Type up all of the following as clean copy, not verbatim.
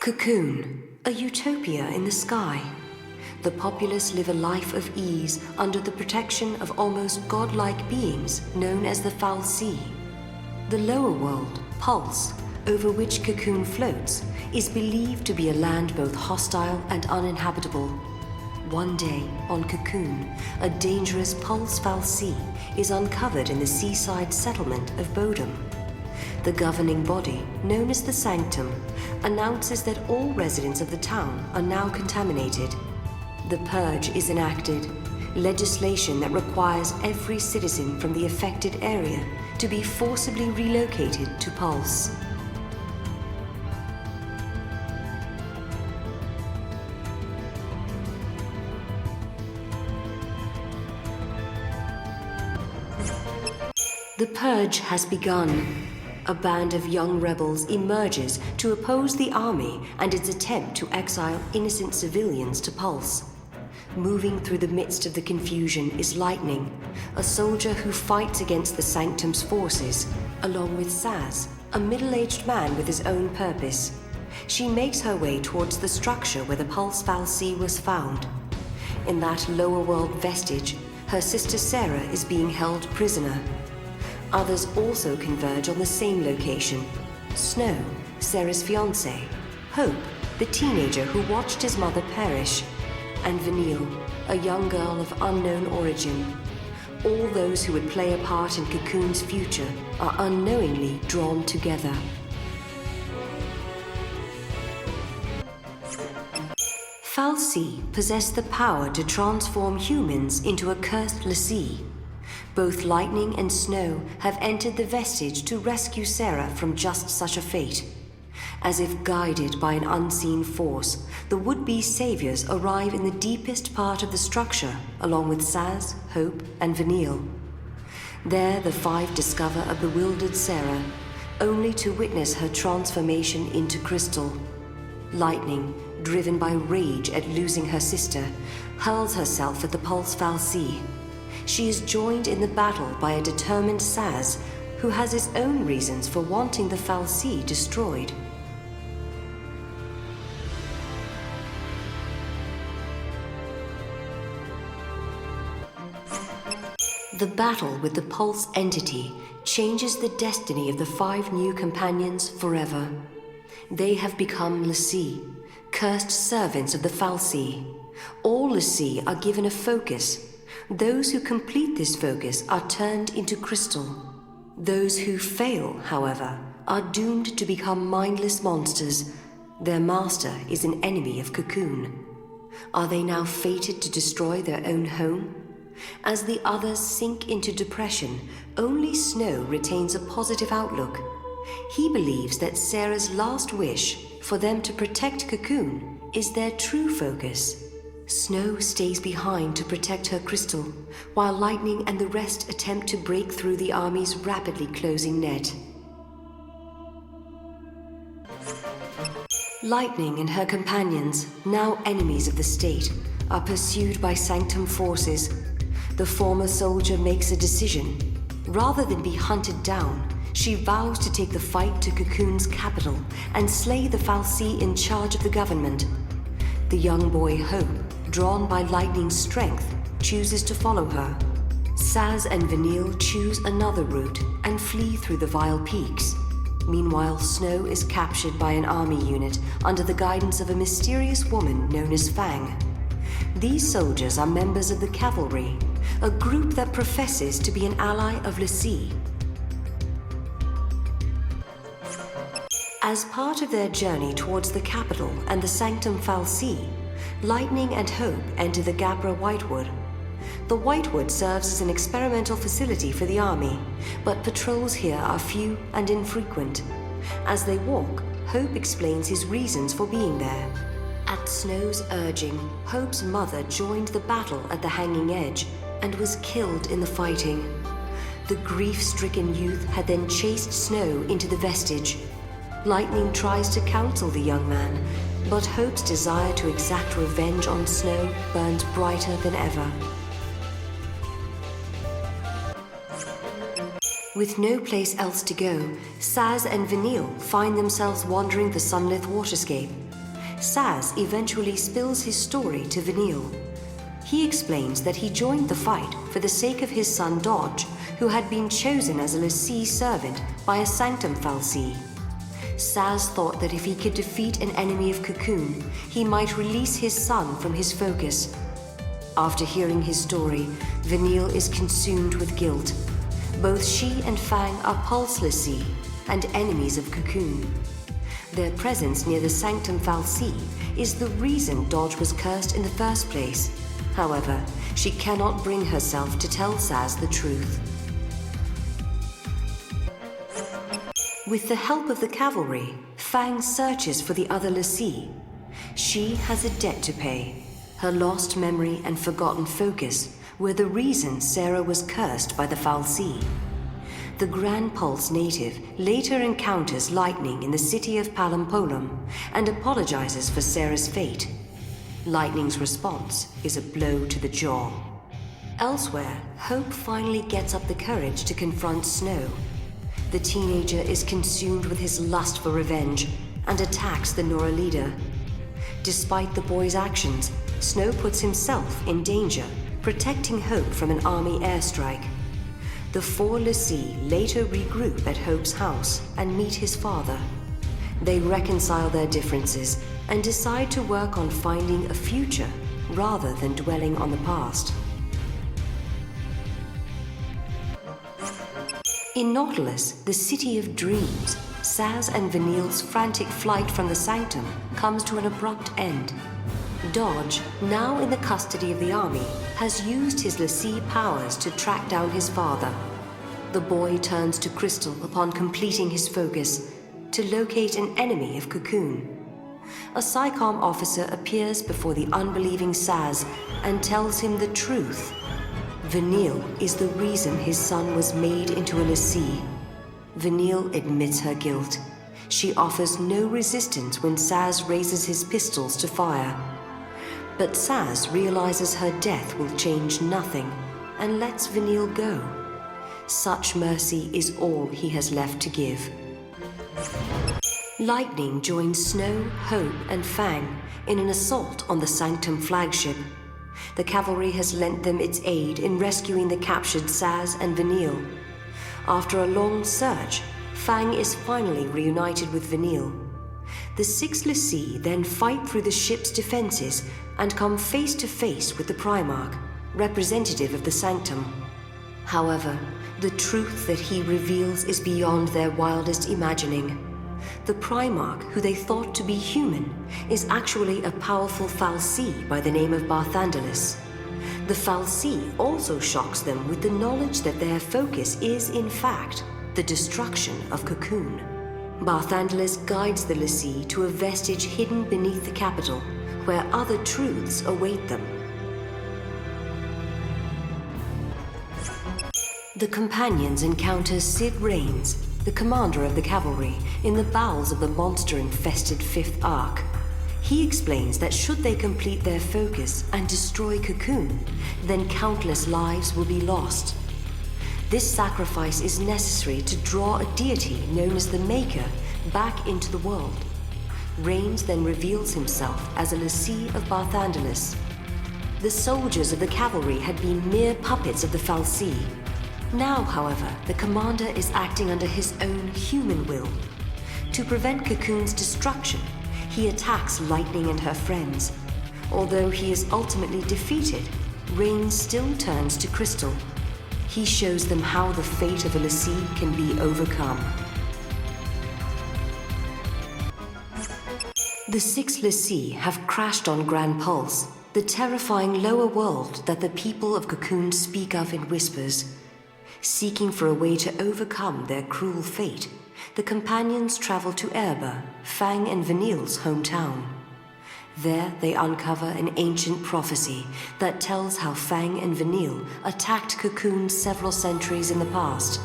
Cocoon, a utopia in the sky. The populace live a life of ease under the protection of almost godlike beings known as the fal'Cie. The lower world, Pulse, over which Cocoon floats, is believed to be a land both hostile and uninhabitable. One day, on Cocoon, a dangerous Pulse fal'Cie is uncovered in the seaside settlement of Bodom. The governing body, known as the Sanctum, announces that all residents of the town are now contaminated. The purge is enacted, legislation that requires every citizen from the affected area to be forcibly relocated to Pulse. The purge has begun. A band of young rebels emerges to oppose the army and its attempt to exile innocent civilians to Pulse. Moving through the midst of the confusion is Lightning, a soldier who fights against the Sanctum's forces, along with Saz, a middle-aged man with his own purpose. She makes her way towards the structure where the Pulse fal'Cie was found. In that lower world vestige, her sister Sarah is being held prisoner. Others also converge on the same location. Snow, Sarah's fiancé, Hope, the teenager who watched his mother perish, and Vanille, a young girl of unknown origin. All those who would play a part in Cocoon's future are unknowingly drawn together. fal'Cie possess the power to transform humans into a cursed l'Cie. Both Lightning and Snow have entered the vestige to rescue Sarah from just such a fate. As if guided by an unseen force, the would-be saviors arrive in the deepest part of the structure, along with Saz, Hope, and Vanille. There, the five discover a bewildered Sarah, only to witness her transformation into crystal. Lightning, driven by rage at losing her sister, hurls herself at the Pulse fal'Cie. She is joined in the battle by a determined Saz, who has his own reasons for wanting the fal'Cie destroyed. The battle with the Pulse entity changes the destiny of the five new companions forever. They have become l'Cie, cursed servants of the fal'Cie. All l'Cie are given a focus. Those who complete this focus are turned into crystal. Those who fail, however, are doomed to become mindless monsters. Their master is an enemy of Cocoon. Are they now fated to destroy their own home? As the others sink into depression, only Snow retains a positive outlook. He believes that Sarah's last wish, for them to protect Cocoon, is their true focus. Snow stays behind to protect her crystal, while Lightning and the rest attempt to break through the army's rapidly closing net. Lightning and her companions, now enemies of the state, are pursued by Sanctum forces. The former soldier makes a decision. Rather than be hunted down, she vows to take the fight to Cocoon's capital and slay the fal'Cie in charge of the government. The young boy Hope, drawn by Lightning's strength, chooses to follow her. Saz and Vanille choose another route and flee through the Vile Peaks. Meanwhile, Snow is captured by an army unit under the guidance of a mysterious woman known as Fang. These soldiers are members of the cavalry, a group that professes to be an ally of l'Cie. As part of their journey towards the capital and the Sanctum fal'Cie, Lightning and Hope enter the Gabra Whitewood. The Whitewood serves as an experimental facility for the army, but patrols here are few and infrequent. As they walk, Hope explains his reasons for being there. At Snow's urging, Hope's mother joined the battle at the Hanging Edge and was killed in the fighting. The grief-stricken youth had then chased Snow into the vestige. Lightning tries to counsel the young man, but Hope's desire to exact revenge on Snow burns brighter than ever. With no place else to go, Saz and Vanille find themselves wandering the sunlit waterscape. Saz eventually spills his story to Vanille. He explains that he joined the fight for the sake of his son Dodge, who had been chosen as a l'Cie servant by a Sanctum fal'Cie. Saz thought that if he could defeat an enemy of Cocoon, he might release his son from his focus. After hearing his story, Vanille is consumed with guilt. Both she and Fang are Pulse l'Cie and enemies of Cocoon. Their presence near the Sanctum fal'Cie is the reason Dodge was cursed in the first place. However, she cannot bring herself to tell Saz the truth. With the help of the cavalry, Fang searches for the other l'Cie. She has a debt to pay. Her lost memory and forgotten focus were the reason Sarah was cursed by the fal'Cie. The Grand Pulse native later encounters Lightning in the city of Palampolum and apologizes for Sarah's fate. Lightning's response is a blow to the jaw. Elsewhere, Hope finally gets up the courage to confront Snow. The teenager is consumed with his lust for revenge and attacks the Nora leader. Despite the boy's actions, Snow puts himself in danger, protecting Hope from an army airstrike. The four l'Cie later regroup at Hope's house and meet his father. They reconcile their differences and decide to work on finding a future rather than dwelling on the past. In Nautilus, the city of dreams, Saz and Vanille's frantic flight from the Sanctum comes to an abrupt end. Dodge, now in the custody of the army, has used his l'Cie powers to track down his father. The boy turns to Crystal upon completing his focus to locate an enemy of Cocoon. A PSICOM officer appears before the unbelieving Saz and tells him the truth. Vanille is the reason his son was made into a l'Cie. Vanille admits her guilt. She offers no resistance when Saz raises his pistols to fire. But Saz realizes her death will change nothing and lets Vanille go. Such mercy is all he has left to give. Lightning joins Snow, Hope, and Fang in an assault on the Sanctum flagship. The cavalry has lent them its aid in rescuing the captured Saz and Vanille. After a long search, Fang is finally reunited with Vanille. The six l'Cie then fight through the ship's defenses and come face to face with the Primarch, representative of the Sanctum. However, the truth that he reveals is beyond their wildest imagining. The Primarch, who they thought to be human, is actually a powerful fal'Cie by the name of Barthandelus. The fal'Cie also shocks them with the knowledge that their focus is, in fact, the destruction of Cocoon. Barthandelus guides the l'Cie to a vestige hidden beneath the capital, where other truths await them. The companions encounter Cid Raines, the commander of the cavalry, in the bowels of the monster-infested Fifth Ark. He explains that should they complete their focus and destroy Cocoon, then countless lives will be lost. This sacrifice is necessary to draw a deity known as the Maker back into the world. Raines then reveals himself as a l'Cie of Barthandelus. The soldiers of the cavalry had been mere puppets of the fal'Cie. Now, however, the commander is acting under his own human will. To prevent Cocoon's destruction, he attacks Lightning and her friends. Although he is ultimately defeated, Raines still turns to Crystal. He shows them how the fate of a l'Cie can be overcome. The six l'Cie have crashed on Grand Pulse, the terrifying lower world that the people of Cocoon speak of in whispers. Seeking for a way to overcome their cruel fate, the companions travel to Erba, Fang and Vanille's hometown. There they uncover an ancient prophecy that tells how Fang and Vanille attacked Cocoon several centuries in the past.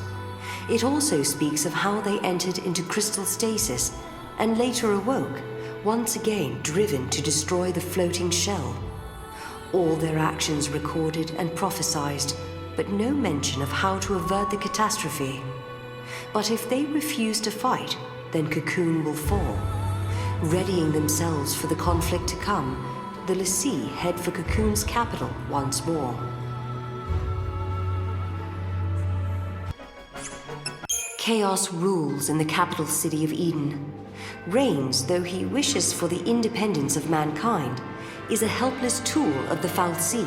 It also speaks of how they entered into crystal stasis and later awoke, once again driven to destroy the floating shell. All their actions recorded and prophesized, but no mention of how to avert the catastrophe. But if they refuse to fight, then Cocoon will fall. Readying themselves for the conflict to come, the l'Cie head for Cocoon's capital once more. Chaos rules in the capital city of Eden. Reigns, though he wishes for the independence of mankind, is a helpless tool of the fal'Cie,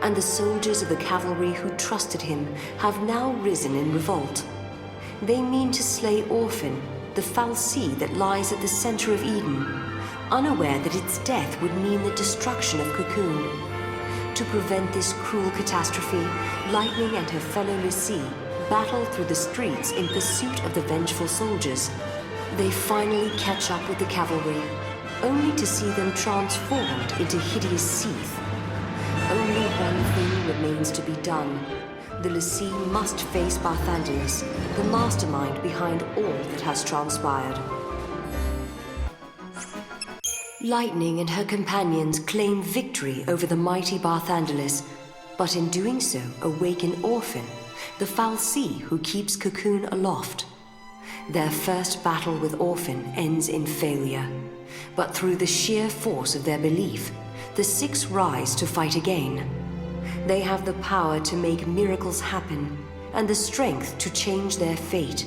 and the soldiers of the cavalry who trusted him have now risen in revolt. They mean to slay Orphan, the fal'Cie that lies at the center of Eden, unaware that its death would mean the destruction of Cocoon. To prevent this cruel catastrophe, Lightning and her fellow l'Cie battle through the streets in pursuit of the vengeful soldiers. They finally catch up with the cavalry, only to see them transformed into hideous seeth. Only one thing remains to be done. The l'Cie must face Barthandelus, the mastermind behind all that has transpired. Lightning and her companions claim victory over the mighty Barthandelus, but in doing so awaken Orphan, the fal'Cie who keeps Cocoon aloft. Their first battle with Orphan ends in failure, but through the sheer force of their belief, the six rise to fight again. They have the power to make miracles happen, and the strength to change their fate.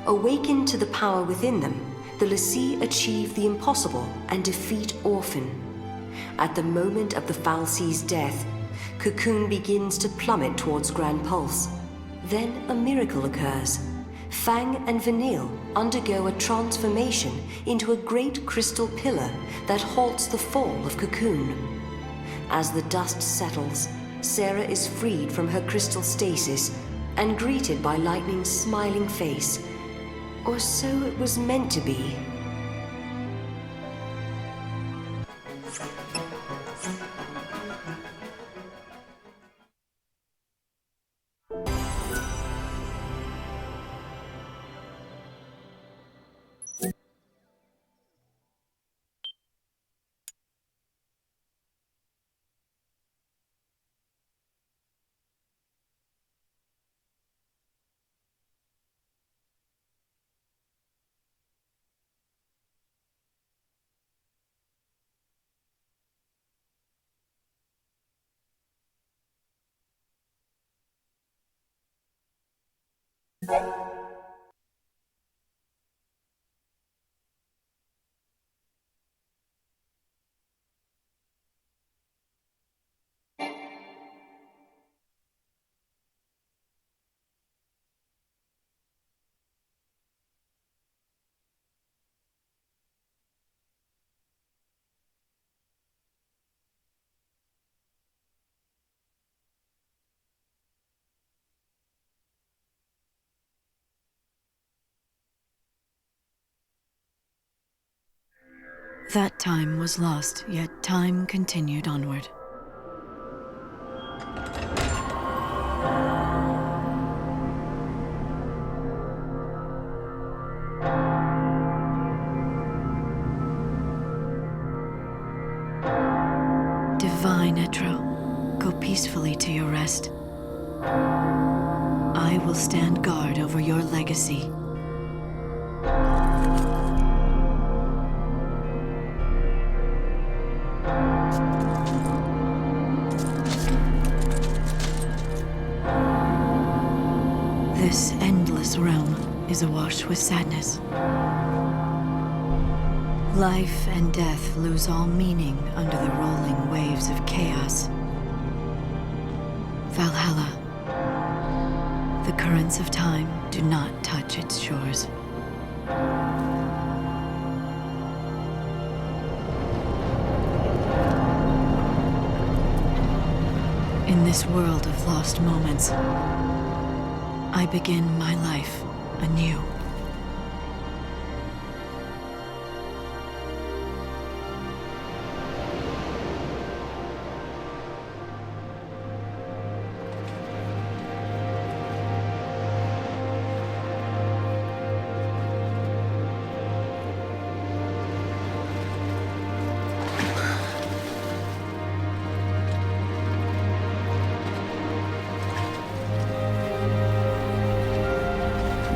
Awakened to the power within them, the l'Cie achieve the impossible and defeat Orphan. At the moment of the fal'Cie's death, Cocoon begins to plummet towards Grand Pulse. Then a miracle occurs. Fang and Vanille undergo a transformation into a great crystal pillar that halts the fall of Cocoon. As the dust settles, Sarah is freed from her crystal stasis and greeted by Lightning's smiling face. Or so it was meant to be. That time was lost, yet time continued onward. Divine Etro, go peacefully to your rest. I will stand guard over your legacy. This endless realm is awash with sadness. Life and death lose all meaning under the rolling waves of chaos. Valhalla. The currents of time do not touch its shores. In this world of lost moments, I begin my life anew.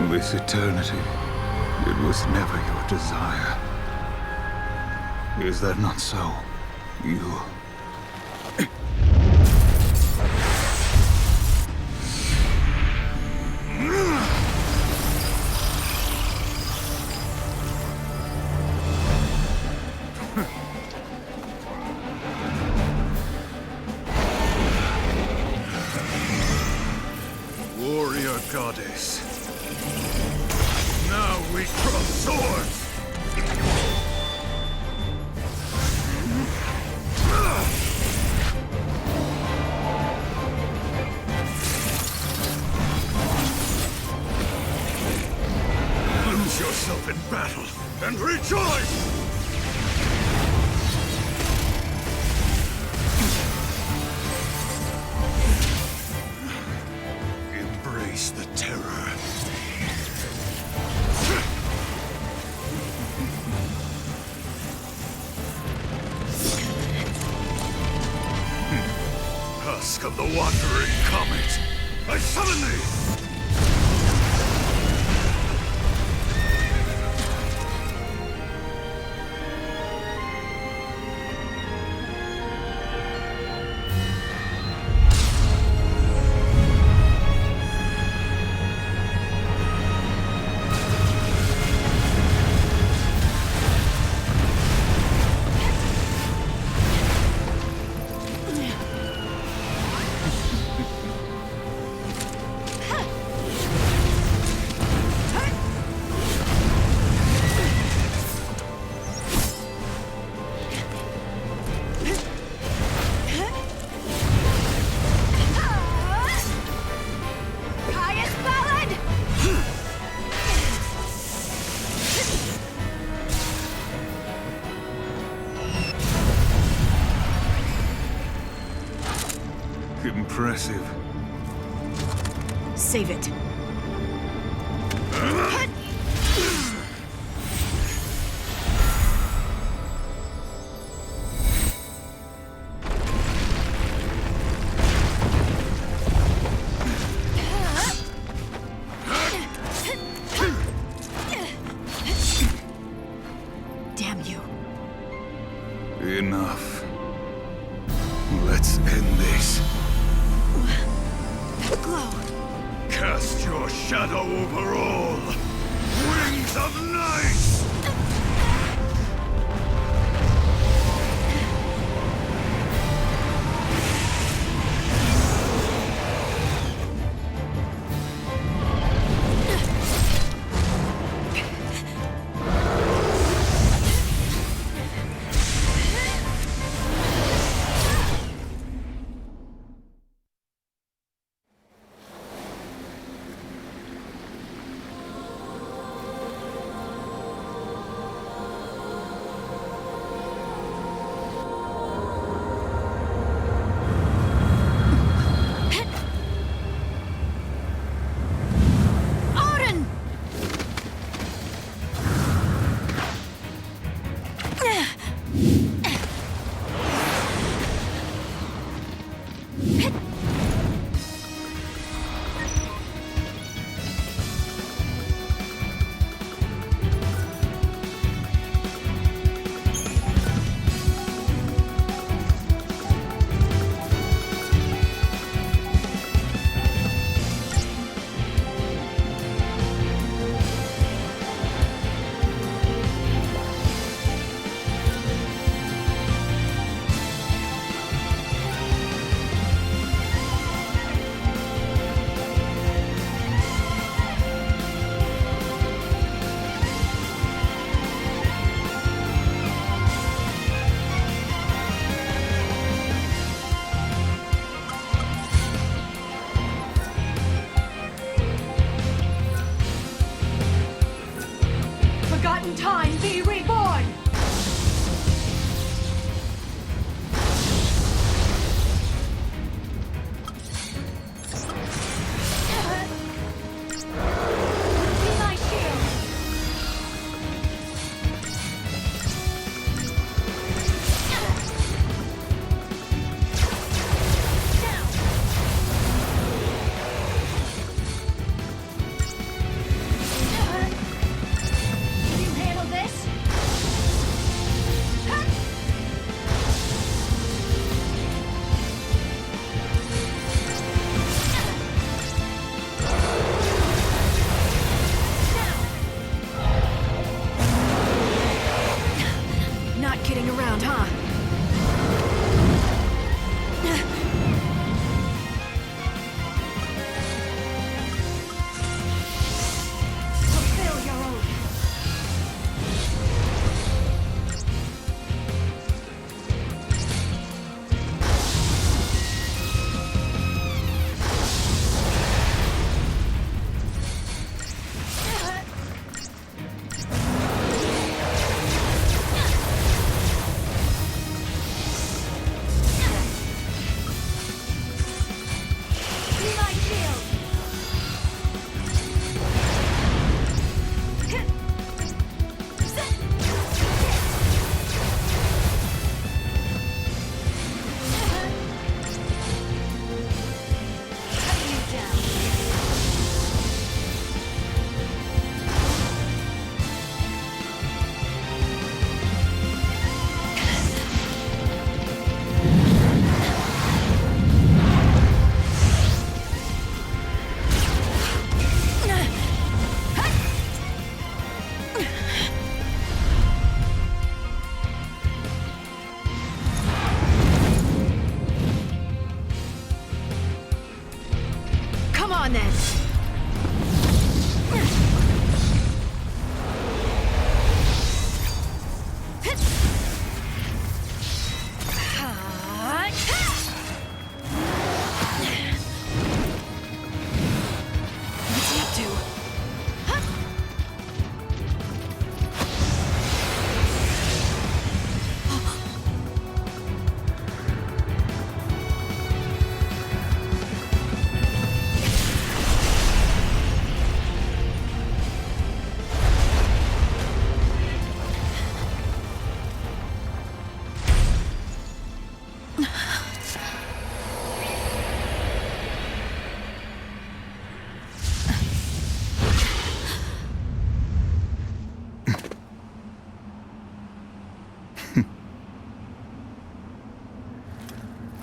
This eternity, it was never your desire. Is that not so? You... Warrior goddess. Now we cross swords! Lose yourself in battle and rejoice! Embrace the terror. Husk of the wandering comet, I summon thee! Impressive. Save it. Damn you. Enough. Let's end this. Glow. Cast your shadow over all! Wings of night! Forgotten time, be reborn! Be my shield! Can you handle this?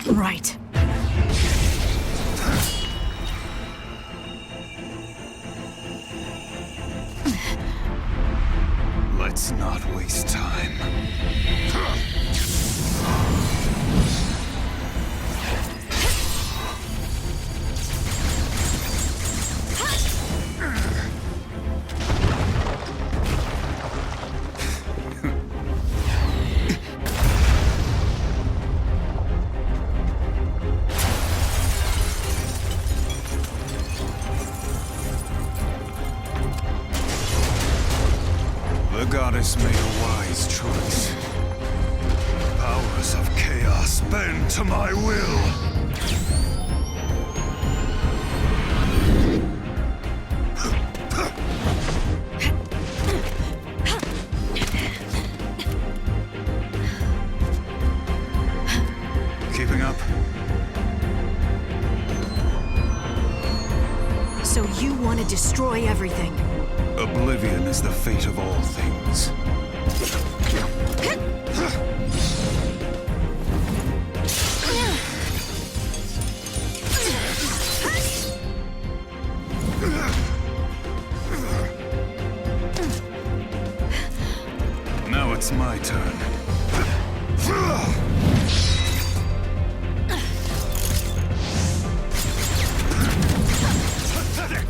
Right. Let's not waste time. The goddess made a wise choice. Powers of chaos bend to my will. Keeping up? So you want to destroy everything? Oblivion is the fate of all things. Now it's my turn. Pathetic!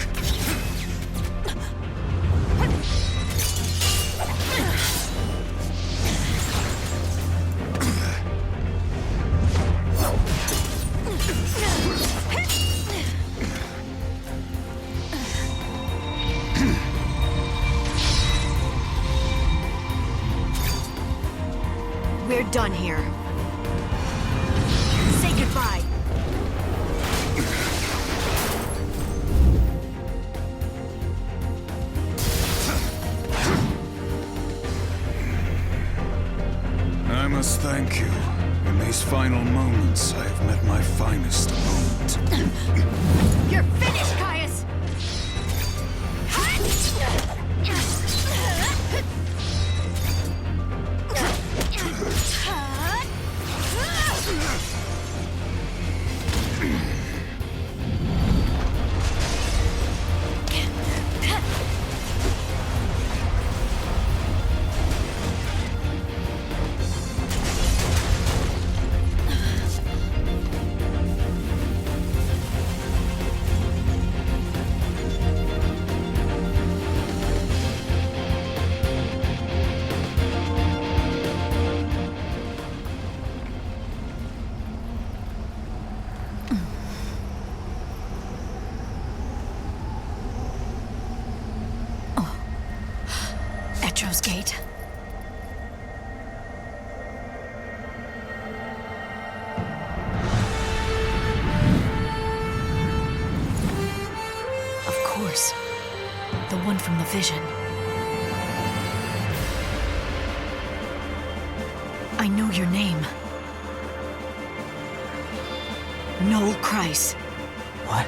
We're done here. Say goodbye. I must thank you. In these final moments, I have met my finest moment. You're finished, Caius! Etro's Gate. Of course. The one from the vision. I know your name. Noel Kreis. What?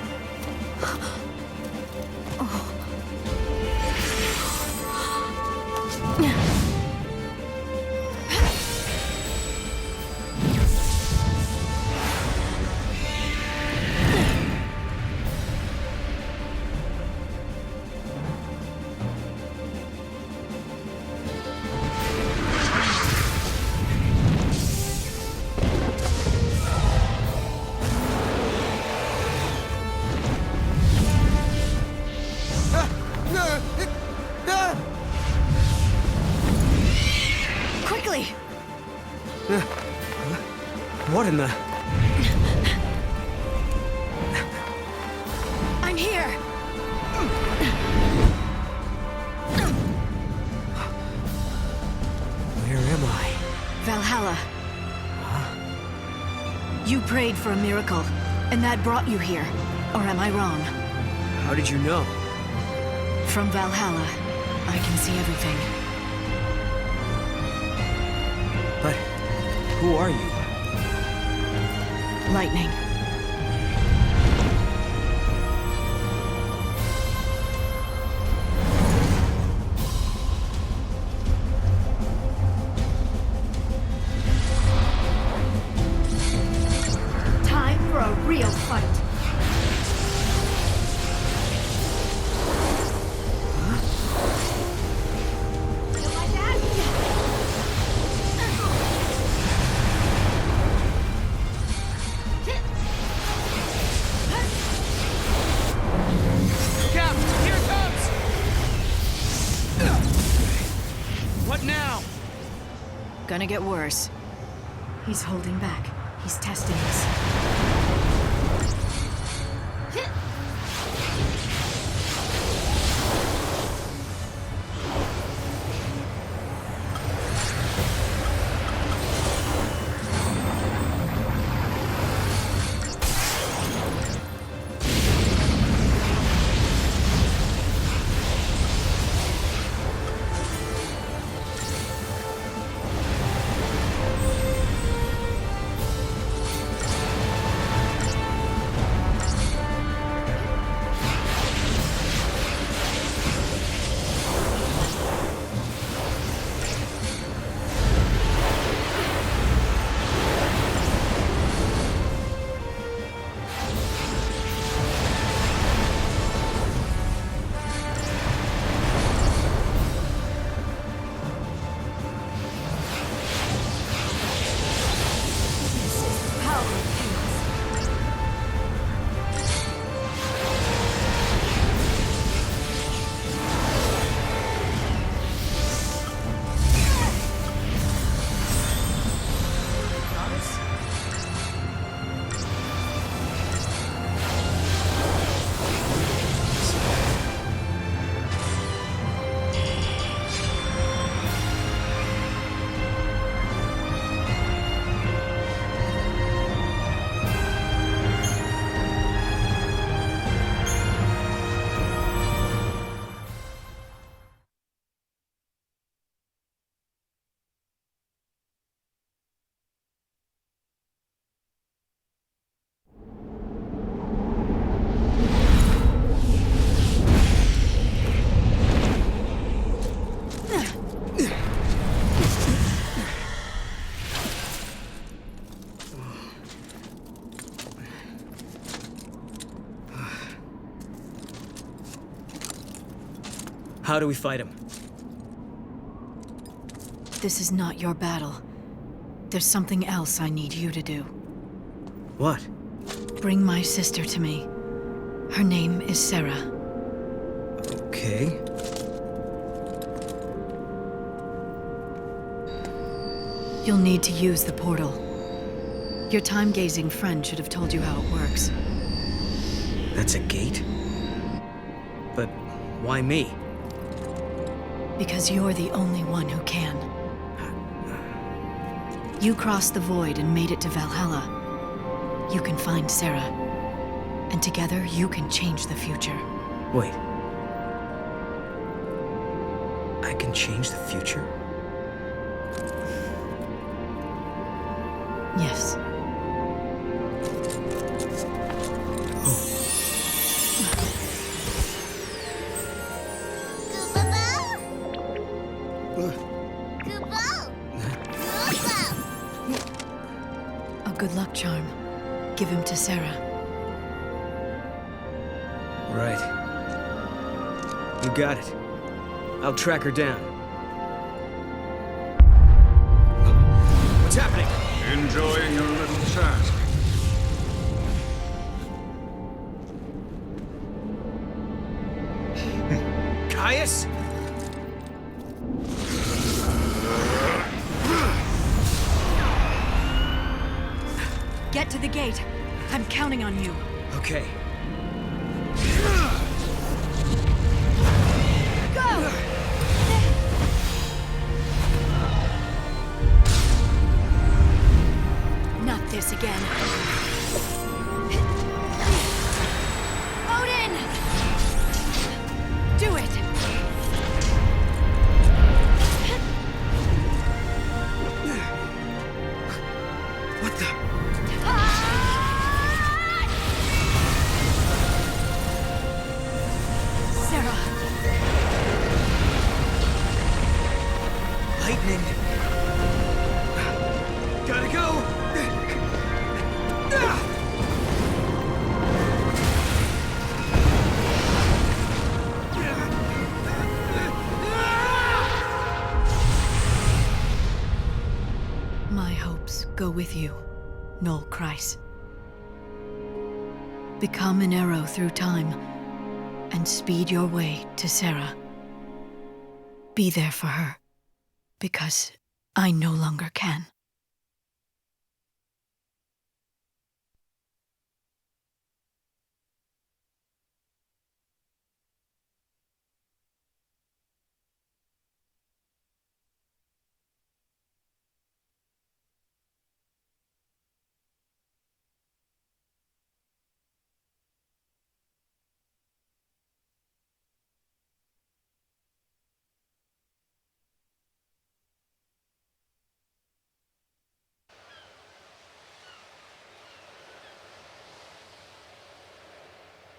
Quickly! What in the... I'm here! Where am I? Valhalla. You prayed for a miracle, and that brought you here. Or am I wrong? How did you know? From Valhalla, I can see everything. But who are you? Lightning. Gonna get worse. He's holding back. He's testing us. How do we fight him? This is not your battle. There's something else I need you to do. What? Bring my sister to me. Her name is Sarah. Okay. You'll need to use the portal. Your time-gazing friend should have told you how it works. That's a gate? But why me? Because you're the only one who can. You crossed the void and made it to Valhalla. You can find Sarah. And together, you can change the future. Wait. I can change the future? Yes. A good luck charm. Give him to Sarah. Right. You got it. I'll track her down. What's happening? Enjoying your little task. Caius? Get to the gate. I'm counting on you. Okay. Go! Not this again. Odin! Do it! What the? Sarah! Lightning! Gotta go! My hopes go with you, Noel Kreis. Become an arrow through time and speed your way to Sarah. Be there for her, because I no longer can.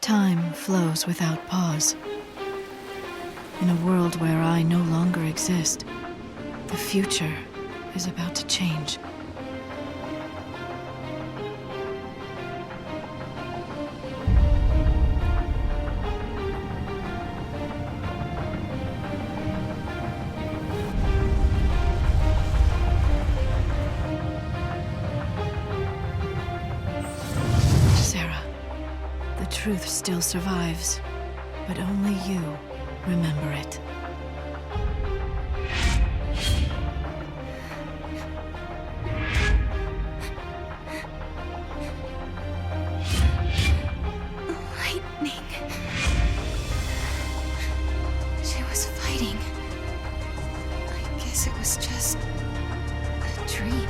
Time flows without pause. In a world where I no longer exist, the future is about to change. Sarah, the truth still survives, but only you remember it. Lightning. She was fighting. I guess it was just a dream.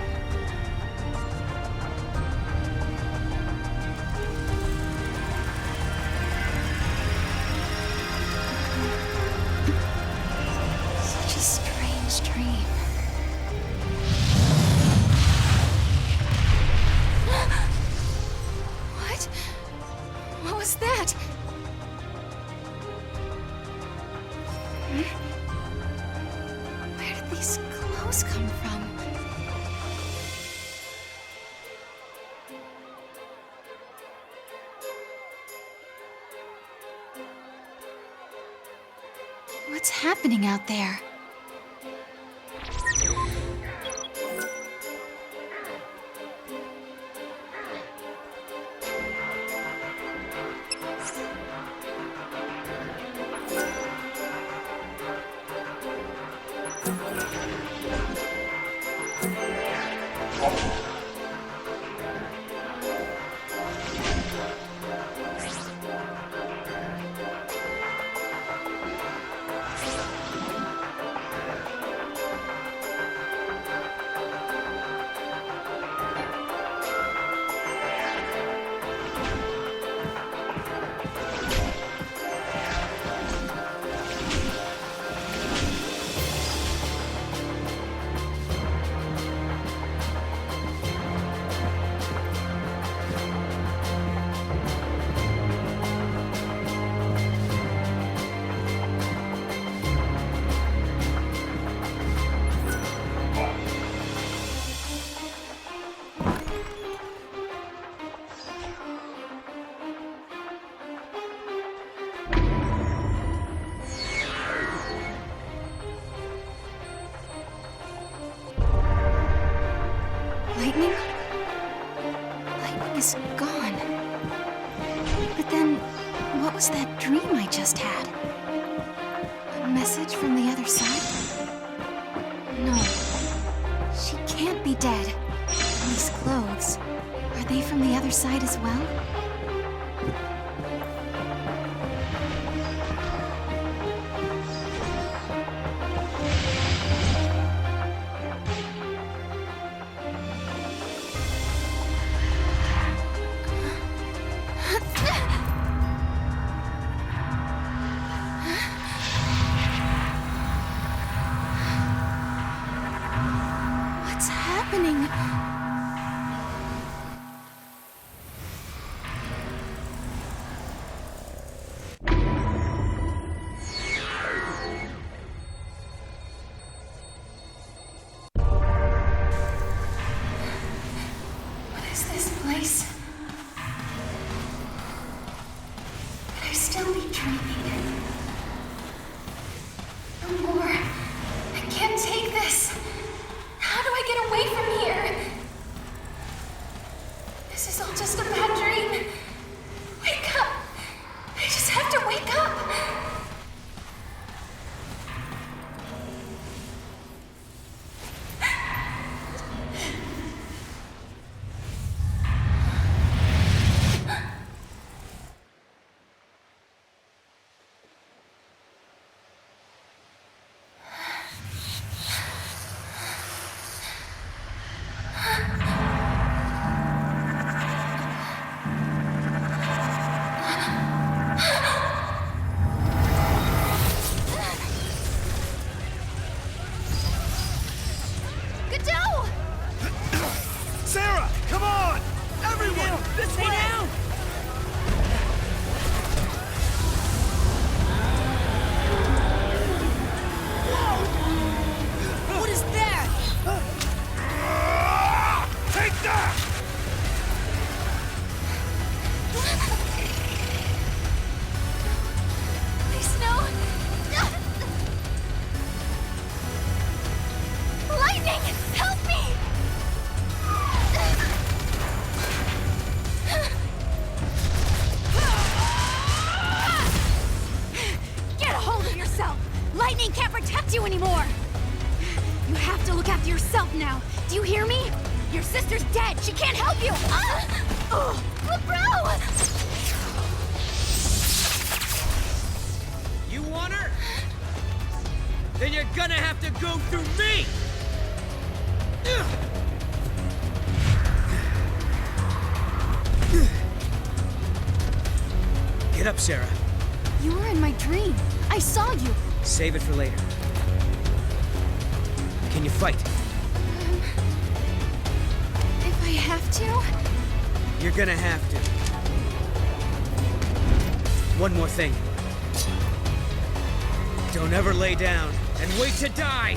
Such a strange dream. What? What was that? Where did these clothes come from? What's happening out there? Lightning? Lightning is gone. But then, what was that dream I just had? A message from the other side? No. She can't be dead. And these clothes, are they from the other side as well? What's happening? What is this place? Could I still be dreaming? No more. I can't take this. How do I get away from here? This way! Down! What is that? Take that! Please, no! Lightning! Help me! Get a hold of yourself! Lightning can't protect you anymore! You have to look after yourself now. Do you hear me? Your sister's dead. She can't help you. Bro! You want her? Then you're gonna have to go through me! Get up, Sarah. You were in my dream. I saw you. Save it for later. Can you fight? If I have to? You're gonna have to. One more thing. Don't ever lay down and wait to die!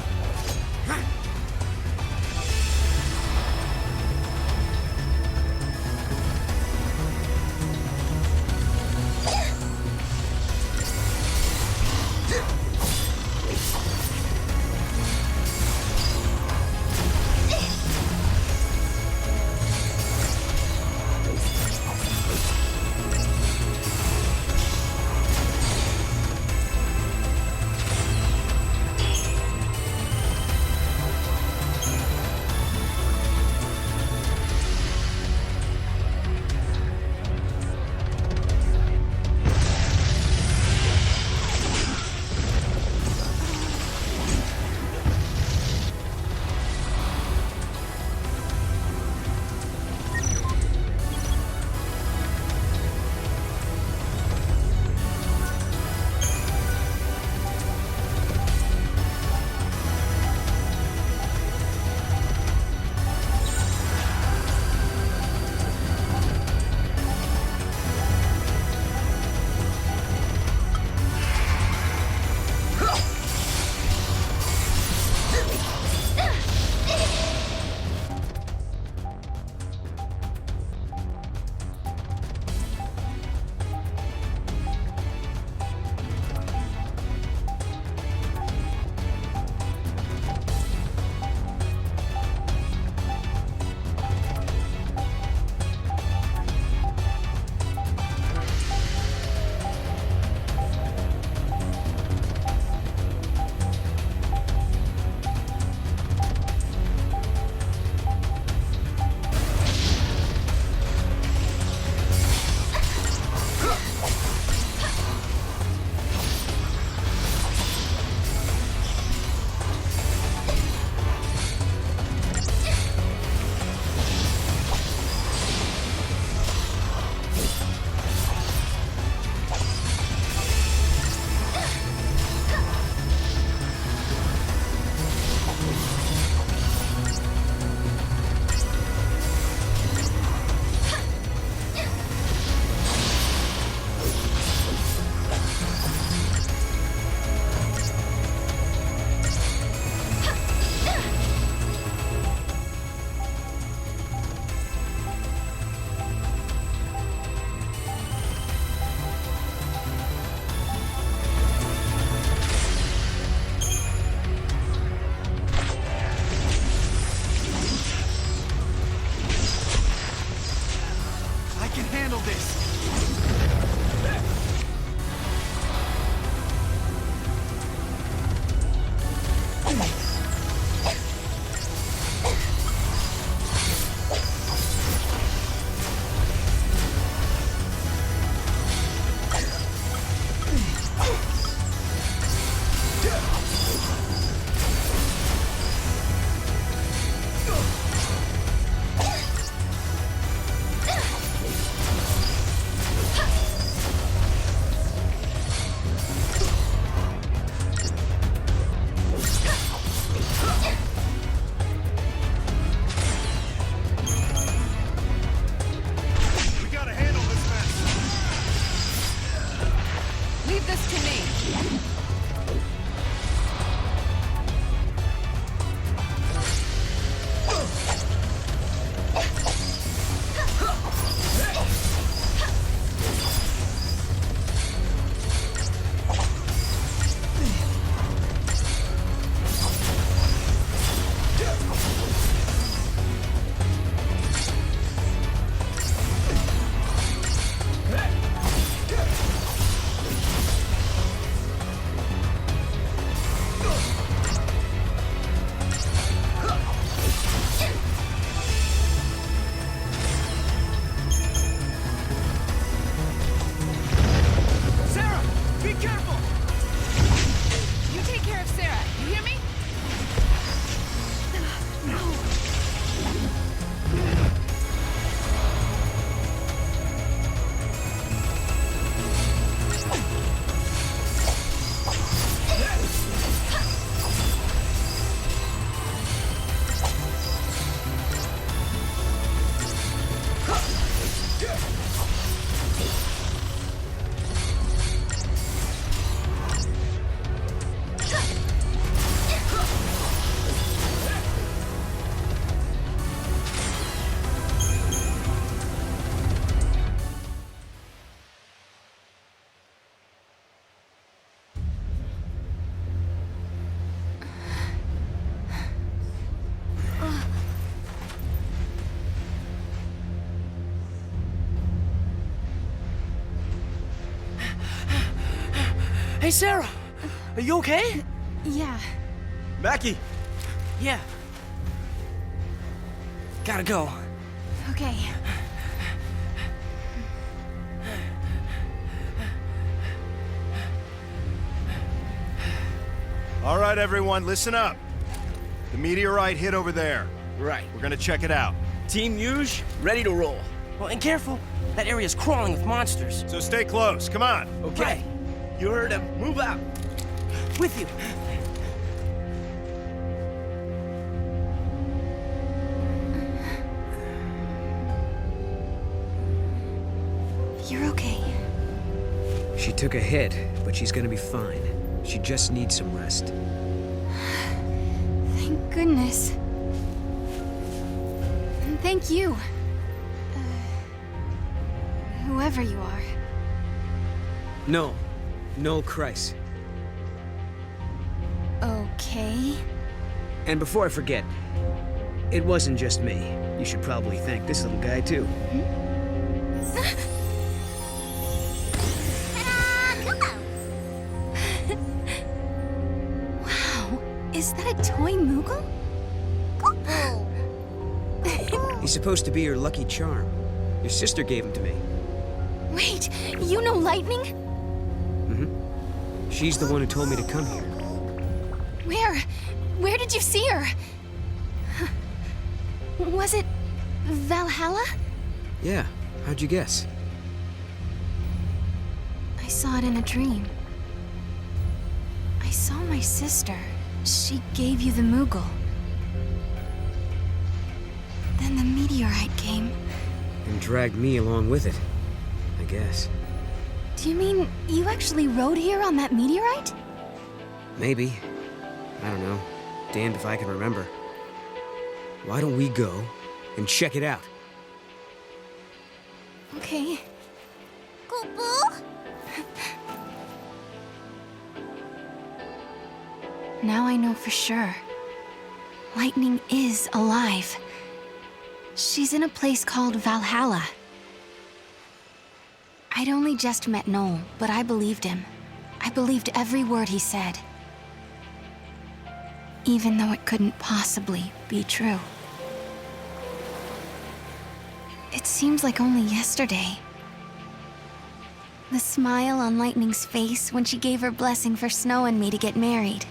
Hey, Sarah! Are you okay? Yeah. Mackie! Yeah. Gotta go. Okay. All right, everyone, listen up. The meteorite hit over there. Right. We're gonna check it out. Team Yuge, ready to roll. Well, and careful. That area's crawling with monsters. So stay close, come on. Okay. You heard him. Move out. With you. You're okay. She took a hit, but she's gonna be fine. She just needs some rest. Thank goodness. And thank you. Whoever you are. Noel Kreis. Okay. And before I forget, it wasn't just me. You should probably thank this little guy, too. Wow, is that a toy Moogle? He's supposed to be your lucky charm. Your sister gave him to me. Wait, you know Lightning? She's the one who told me to come here. Where did you see her? Was it Valhalla? Yeah, how'd you guess? I saw it in a dream. I saw my sister. She gave you the Moogle. Then the meteorite came. And dragged me along with it, I guess. Do you mean you actually rode here on that meteorite? Maybe. I don't know. Damned if I can remember. Why don't we go and check it out? Okay. Now I know for sure. Lightning is alive. She's in a place called Valhalla. I'd only just met Noel, but I believed him. I believed every word he said. Even though it couldn't possibly be true. It seems like only yesterday. The smile on Lightning's face when she gave her blessing for Snow and me to get married.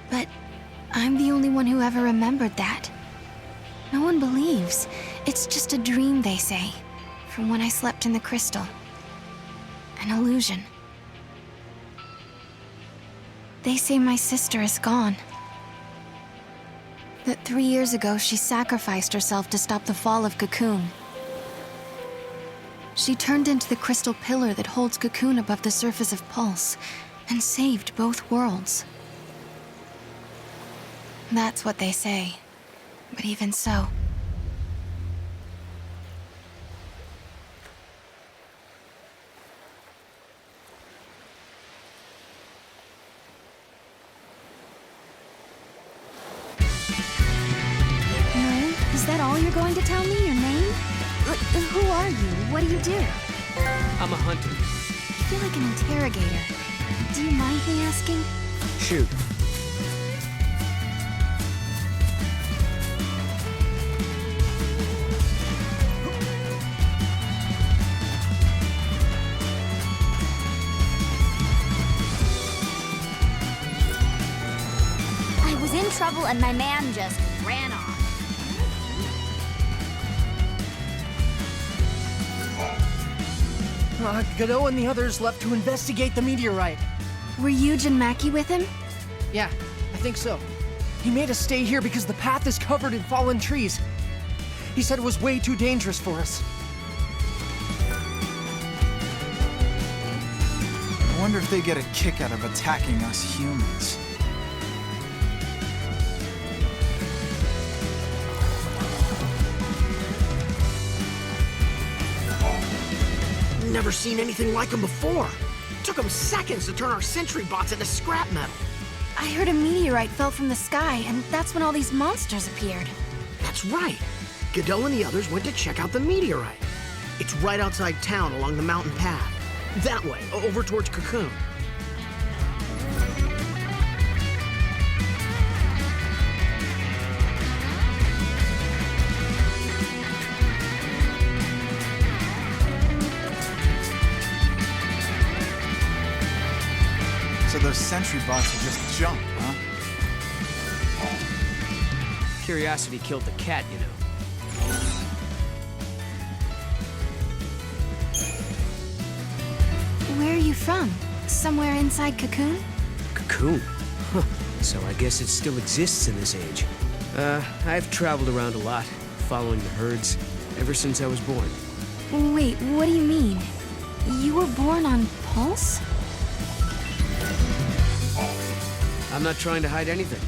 But I'm the only one who ever remembered that. No one believes. It's just a dream, they say, from when I slept in the crystal. An illusion. They say my sister is gone. That 3 years ago, she sacrificed herself to stop the fall of Cocoon. She turned into the crystal pillar that holds Cocoon above the surface of Pulse, and saved both worlds. That's what they say. But even so... Is that all you're going to tell me? Your name? Who are you? What do you do? I'm a hunter. I feel like an interrogator. Do you mind me asking? Shoot. I was in trouble and my man just ran off. Godot and the others left to investigate the meteorite. Were Yuge and Mackie with him? Yeah, I think so. He made us stay here because the path is covered in fallen trees. He said it was way too dangerous for us. I wonder if they get a kick out of attacking us humans. Never seen anything like them before. Took them seconds to turn our sentry bots into scrap metal. I heard a meteorite fell from the sky, and that's when all these monsters appeared. That's right. Godot and the others went to check out the meteorite. It's right outside town along the mountain path. That way, over towards Cocoon. sentry bots are just junk, huh? Curiosity killed the cat, you know. Where are you from? Somewhere inside Cocoon? Cocoon? Huh. So I guess it still exists in this age. I've traveled around a lot, following the herds, ever since I was born. Wait, what do you mean? You were born on Pulse? I'm not trying to hide anything.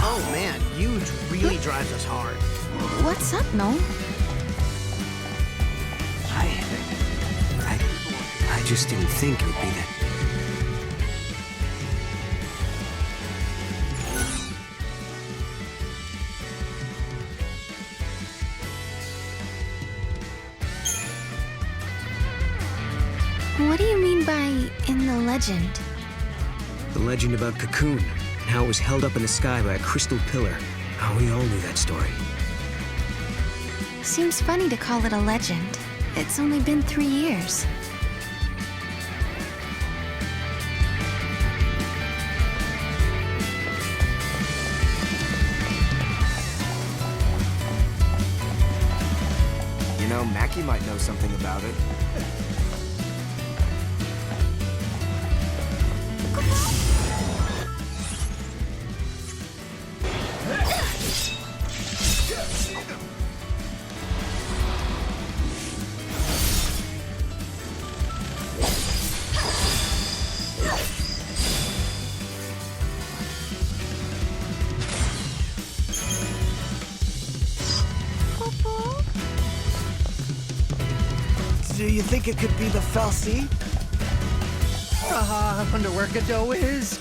Oh man, Huge really drives us hard. What's up, Noel? I just didn't think it would be that. What do you mean by in the legend? The legend about Cocoon, and how it was held up in the sky by a crystal pillar. How we all knew that story. Seems funny to call it a legend. It's only been 3 years. You know, Mackie might know something about it. Do you think it could be the Felsi? I wonder where Godot is.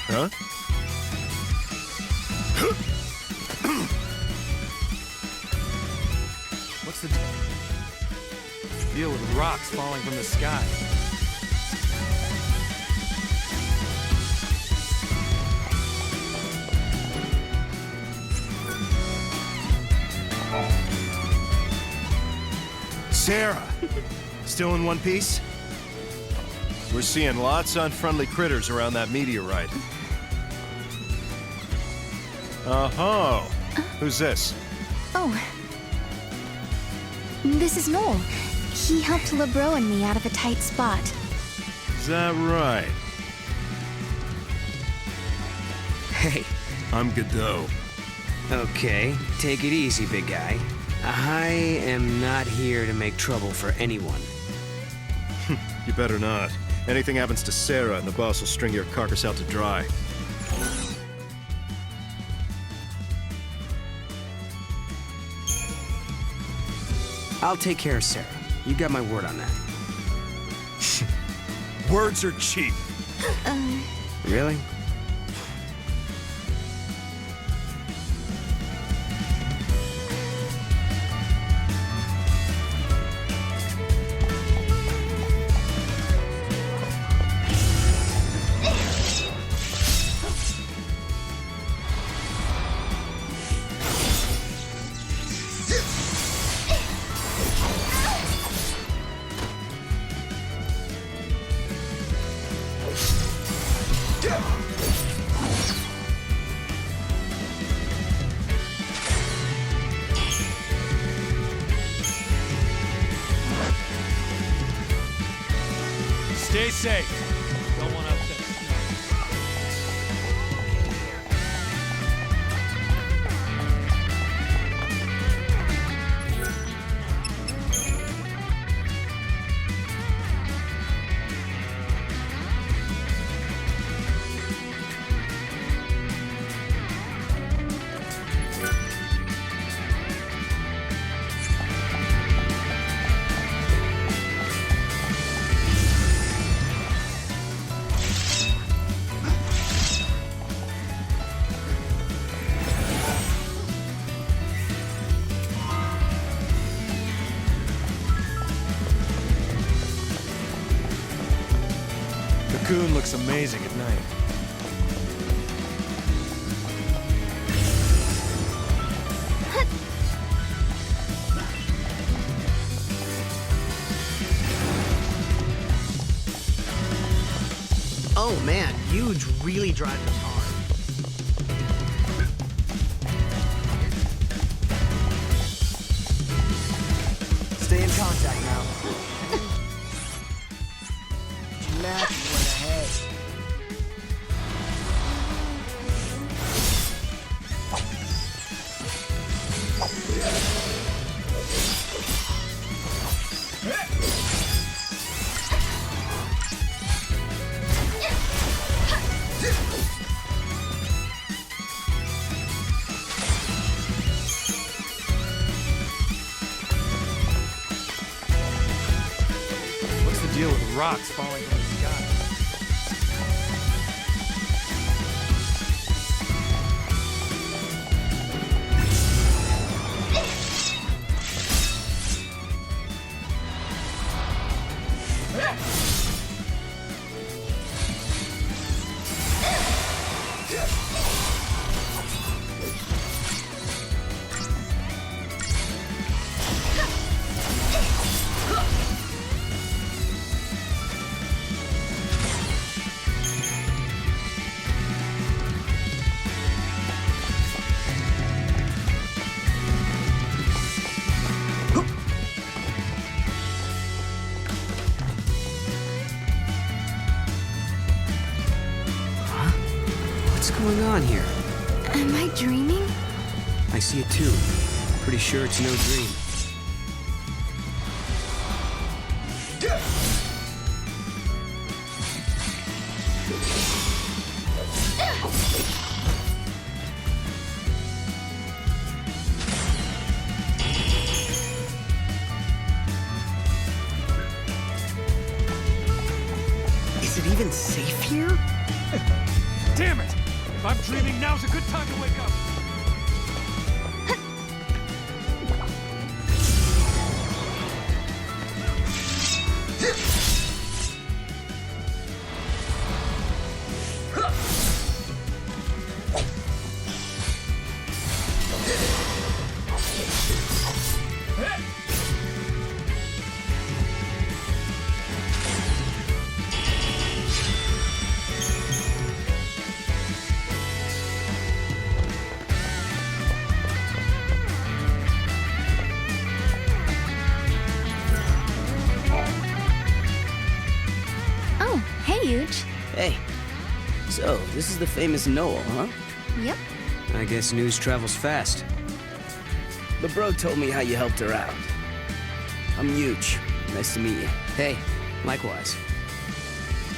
Huh? What's the deal with rocks falling from the sky? Sarah! Still in one piece? We're seeing lots of unfriendly critters around that meteorite. Oh, who's this? Oh. This is Noel. He helped LeBro and me out of a tight spot. Is that right? Hey. I'm Godot. Okay, take it easy, big guy. I am not here to make trouble for anyone. You better not. Anything happens to Sarah and the boss will string your carcass out to dry. I'll take care of Sarah. You got my word on that. Words are cheap. Really? Stay safe. Don't want to upset Cocoon looks amazing at night. Oh man, Huge really drives us hard. Stay in contact now. Left, went ahead. What's the deal with rocks falling from the sky? What's going on here? Am I dreaming? I see it too. Pretty sure it's no dream. Is it even safe here? Damn it! If I'm dreaming, now's a good time to wake up. huge. Hey, so this is the famous Noel, huh? Yep. I guess news travels fast. The bro told me how you helped her out. I'm huge. Nice to meet you. Hey, likewise.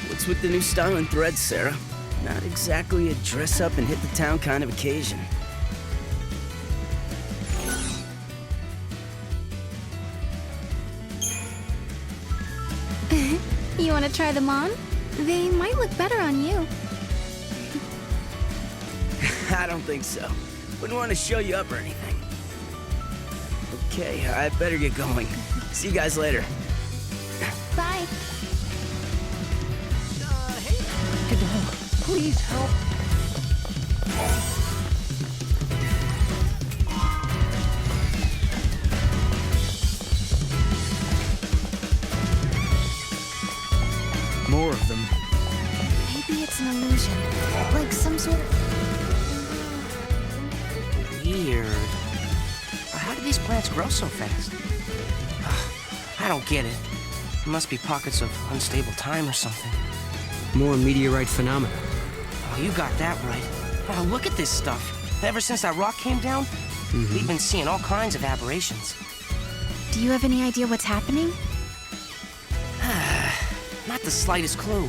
What's with the new style and threads, Sarah? Not exactly a dress up and hit the town kind of occasion. You want to try them on? They might look better on you. I don't think so. Wouldn't want to show you up or anything. Okay, I better get going. See you guys later. Bye. Hey, Godot, please help. More of them. Maybe it's an illusion. Like some sort of... Weird. How do these plants grow so fast? I don't get it. It must be pockets of unstable time or something. More meteorite phenomena. Oh, you got that right. Oh, look at this stuff. Ever since that rock came down, we've been seeing all kinds of aberrations. Do you have any idea what's happening? Not the slightest clue.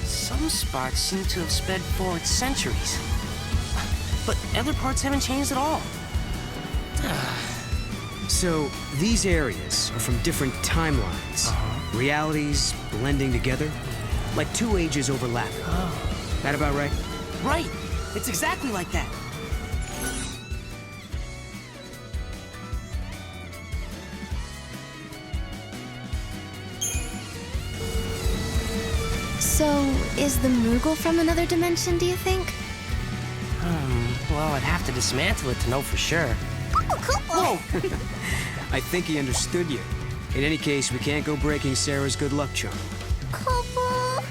Some spots seem to have sped forward centuries. But other parts haven't changed at all. So, these areas are from different timelines. Realities blending together. Like two ages overlapping. That about right? Right! It's exactly like that. So, is the Moogle from another dimension, do you think? Well, I'd have to dismantle it to know for sure. Whoa! I think he understood you. In any case, we can't go breaking Sarah's good luck charm. Couple.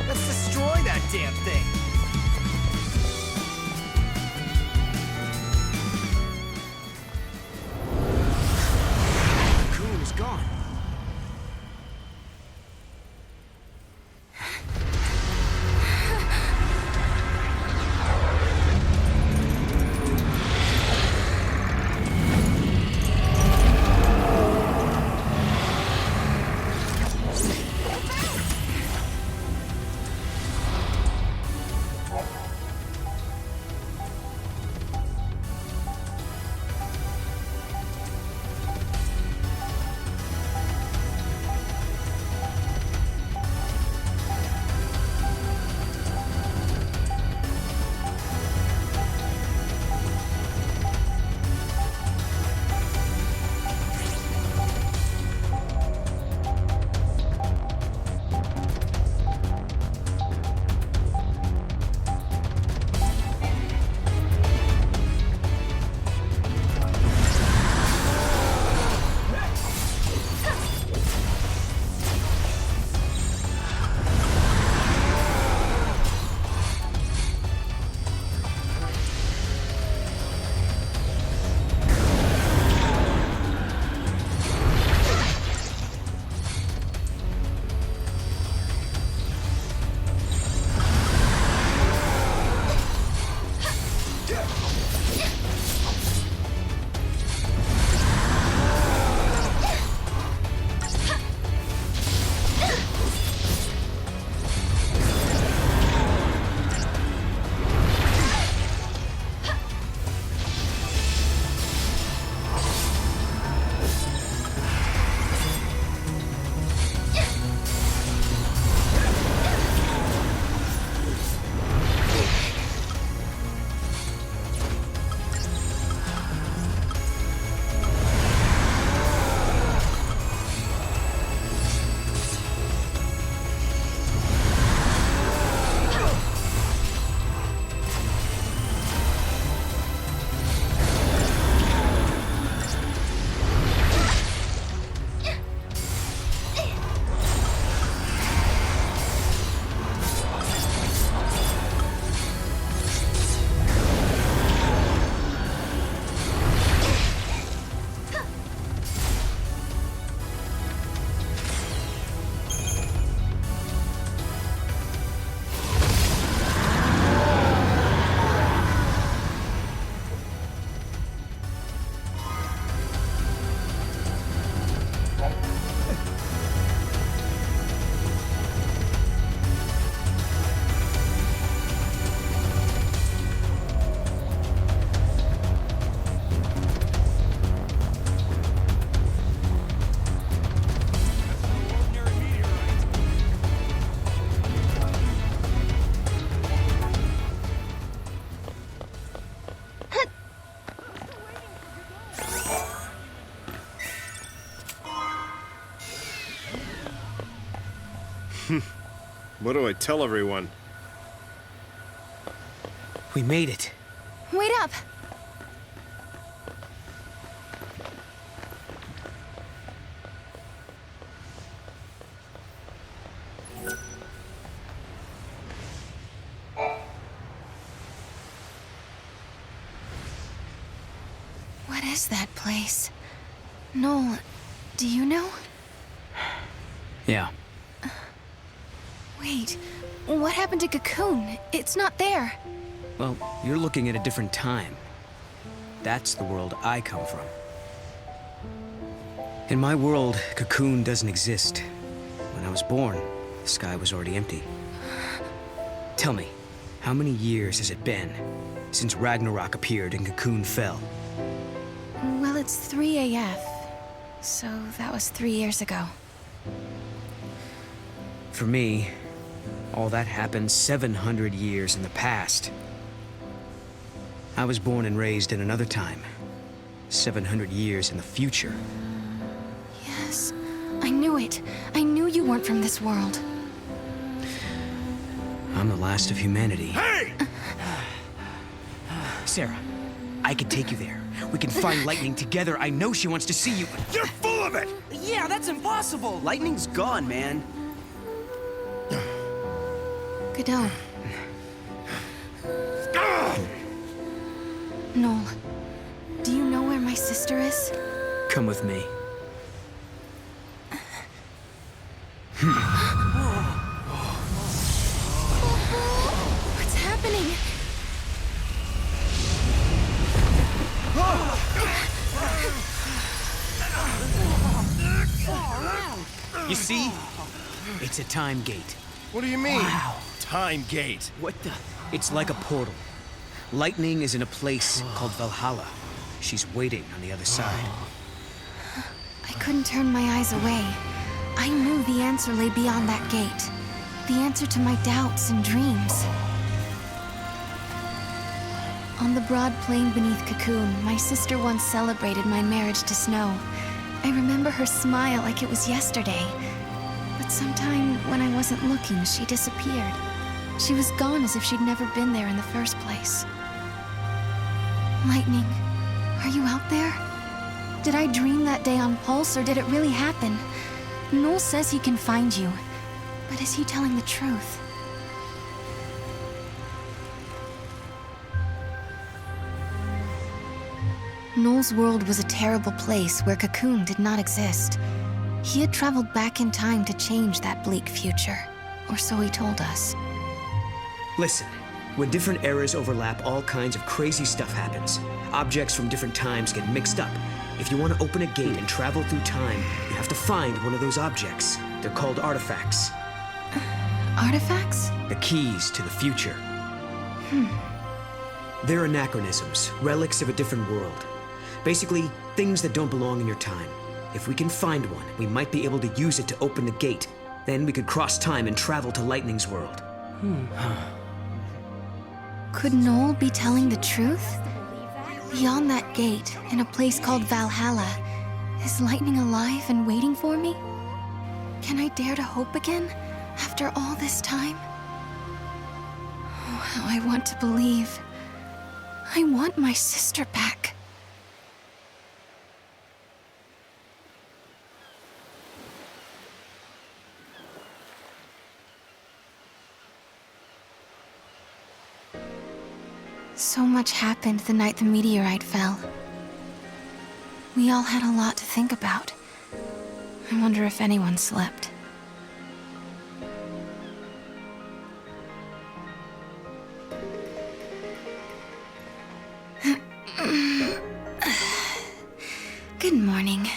Let's destroy that damn thing. The cocoon is gone. What do I tell everyone? We made it. Wait up! What is that place? Noel, do you know? Yeah. Wait, what happened to Cocoon? It's not there. Well, you're looking at a different time. That's the world I come from. In my world, Cocoon doesn't exist. When I was born, the sky was already empty. Tell me, how many years has it been since Ragnarok appeared and Cocoon fell? Well, it's 3 AF, so that was 3 years ago. For me, all that happened 700 years in the past. I was born and raised in another time. 700 years in the future. Yes, I knew it. I knew you weren't from this world. I'm the last of humanity. Hey! Sarah, I can take you there. We can find Lightning together. I know she wants to see you. You're full of it! Yeah, that's impossible! Lightning's gone, man. Godot. Noel, do you know where my sister is? Come with me. What's happening? You see? It's a time gate. What do you mean? Wow. Time gate. What the? It's like a portal. Lightning is in a place called Valhalla. She's waiting on the other side. I couldn't turn my eyes away. I knew the answer lay beyond that gate. The answer to my doubts and dreams. On the broad plain beneath Cocoon, my sister once celebrated my marriage to Snow. I remember her smile like it was yesterday. But sometime when I wasn't looking, she disappeared. She was gone as if she'd never been there in the first place. Lightning, are you out there? Did I dream that day on Pulse, or did it really happen? Noel says he can find you, but is he telling the truth? Noel's world was a terrible place where Cocoon did not exist. He had traveled back in time to change that bleak future, or so he told us. Listen, when different eras overlap, all kinds of crazy stuff happens. Objects from different times get mixed up. If you want to open a gate and travel through time, you have to find one of those objects. They're called artifacts. Artifacts? The keys to the future. They're anachronisms, relics of a different world. Basically, things that don't belong in your time. If we can find one, we might be able to use it to open the gate. Then we could cross time and travel to Lightning's world. Could Noel be telling the truth? Beyond that gate, in a place called Valhalla, is Lightning alive and waiting for me? Can I dare to hope again, after all this time? Oh, how I want to believe. I want my sister back. So much happened the night the meteorite fell. We all had a lot to think about. I wonder if anyone slept. Good morning.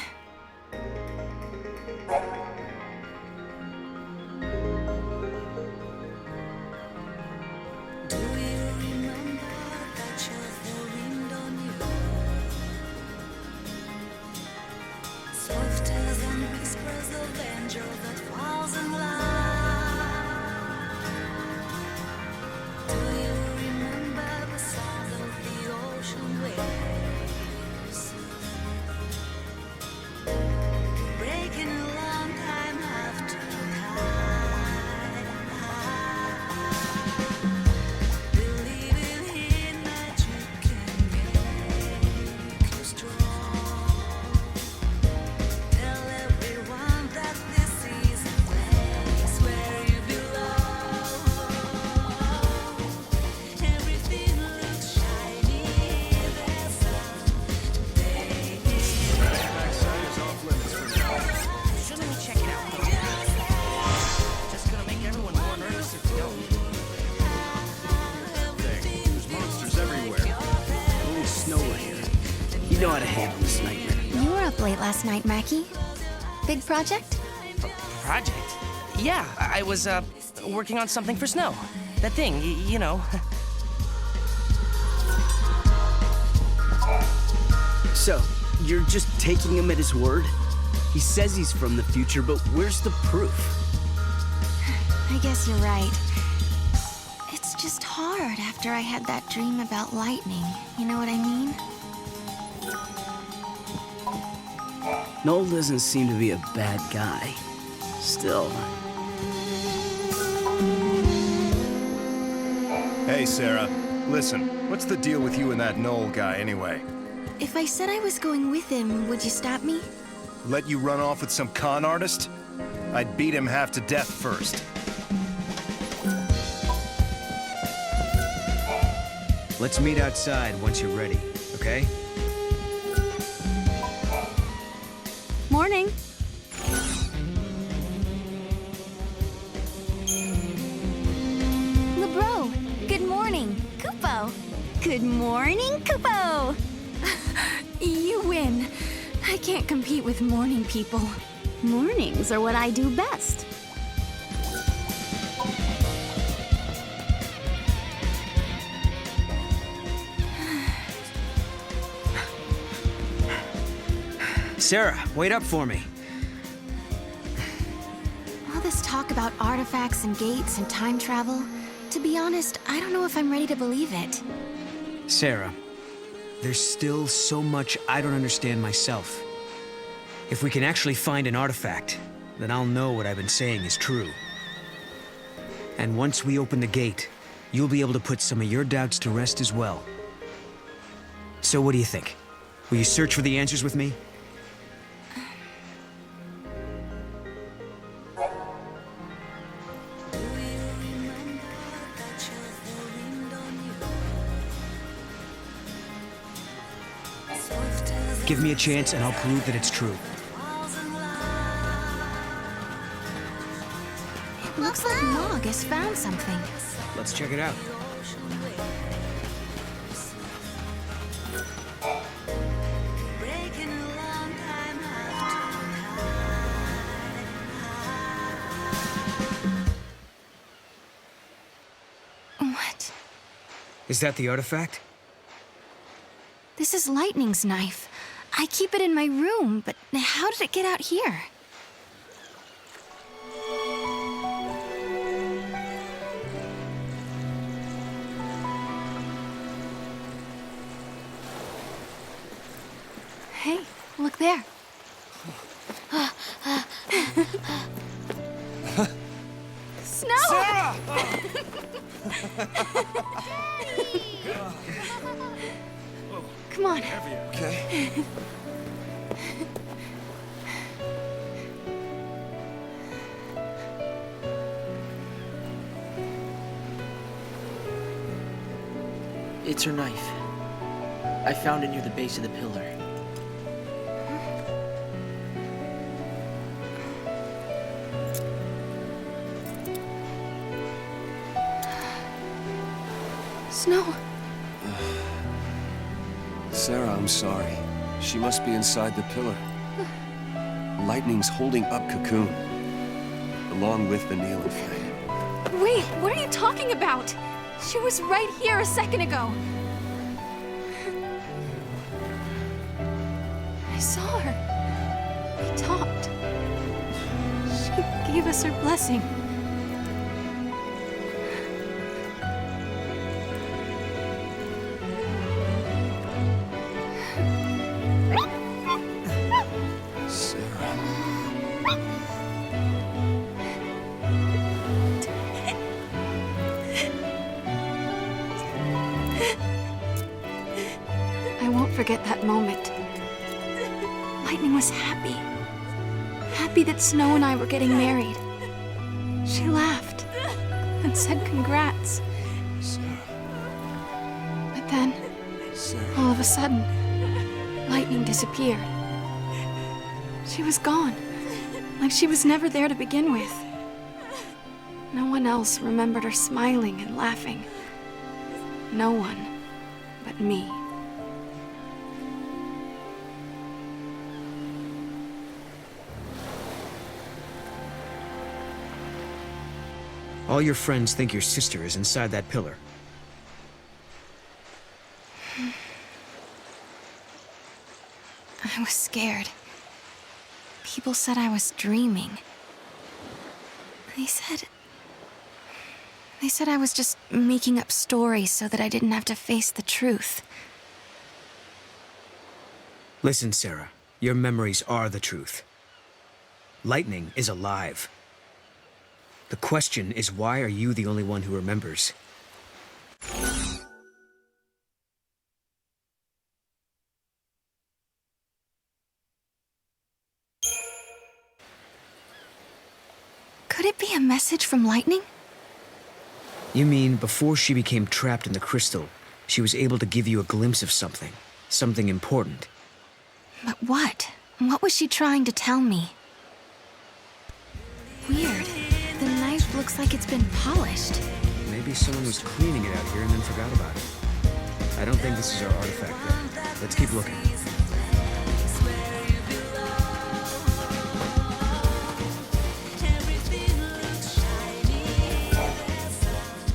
Do you remember the sound of the ocean wave? You know how to handle this nightmare. You were up late last night, Mackie. Big project? Project? Yeah, I was, working on something for Snow. That thing, you know. So, you're just taking him at his word? He says he's from the future, but where's the proof? I guess you're right. It's just hard after I had that dream about lightning. You know what I mean? Noel doesn't seem to be a bad guy. Still. Hey, Sarah. Listen, what's the deal with you and that Noel guy, anyway? If I said I was going with him, would you stop me? Let you run off with some con artist? I'd beat him half to death first. Let's meet outside once you're ready, okay? Morning. LeBro, good morning. Kupo. Good morning, Kupo. You win. I can't compete with morning people. Mornings are what I do best. Sarah, wait up for me. All this talk about artifacts and gates and time travel, to be honest, I don't know if I'm ready to believe it. Sarah, there's still so much I don't understand myself. If we can actually find an artifact, then I'll know what I've been saying is true. And once we open the gate, you'll be able to put some of your doubts to rest as well. So what do you think? Will you search for the answers with me? Give me a chance and I'll prove that it's true. It looks like Mog has found something. Let's check it out. What? Is that the artifact? This is Lightning's knife. I keep it in my room, but how did it get out here? Hey, look there. Snow! Sarah! Come on. Okay. It's her knife. I found it near the base of the pillar. Snow. Sarah, I'm sorry. She must be inside the pillar. Lightning's holding up Cocoon, along with the Neil and Fang. Wait, what are you talking about? She was right here a second ago. I saw her. We talked. She gave us her blessing. I won't forget that moment. Lightning was happy. Happy that Snow and I were getting married. She laughed and said congrats. But then, all of a sudden, Lightning disappeared. She was gone, like she was never there to begin with. No one else remembered her smiling and laughing. No one but me. All your friends think your sister is inside that pillar. I was scared. People said I was dreaming. They said I was just making up stories so that I didn't have to face the truth. Listen, Sarah, your memories are the truth. Lightning is alive. The question is, why are you the only one who remembers? Could it be a message from Lightning? You mean before she became trapped in the crystal, she was able to give you a glimpse of something? Something important? But what? What was she trying to tell me? Weird. The knife looks like it's been polished. Maybe someone was cleaning it out here and then forgot about it. I don't think this is our artifact, though. Let's keep looking.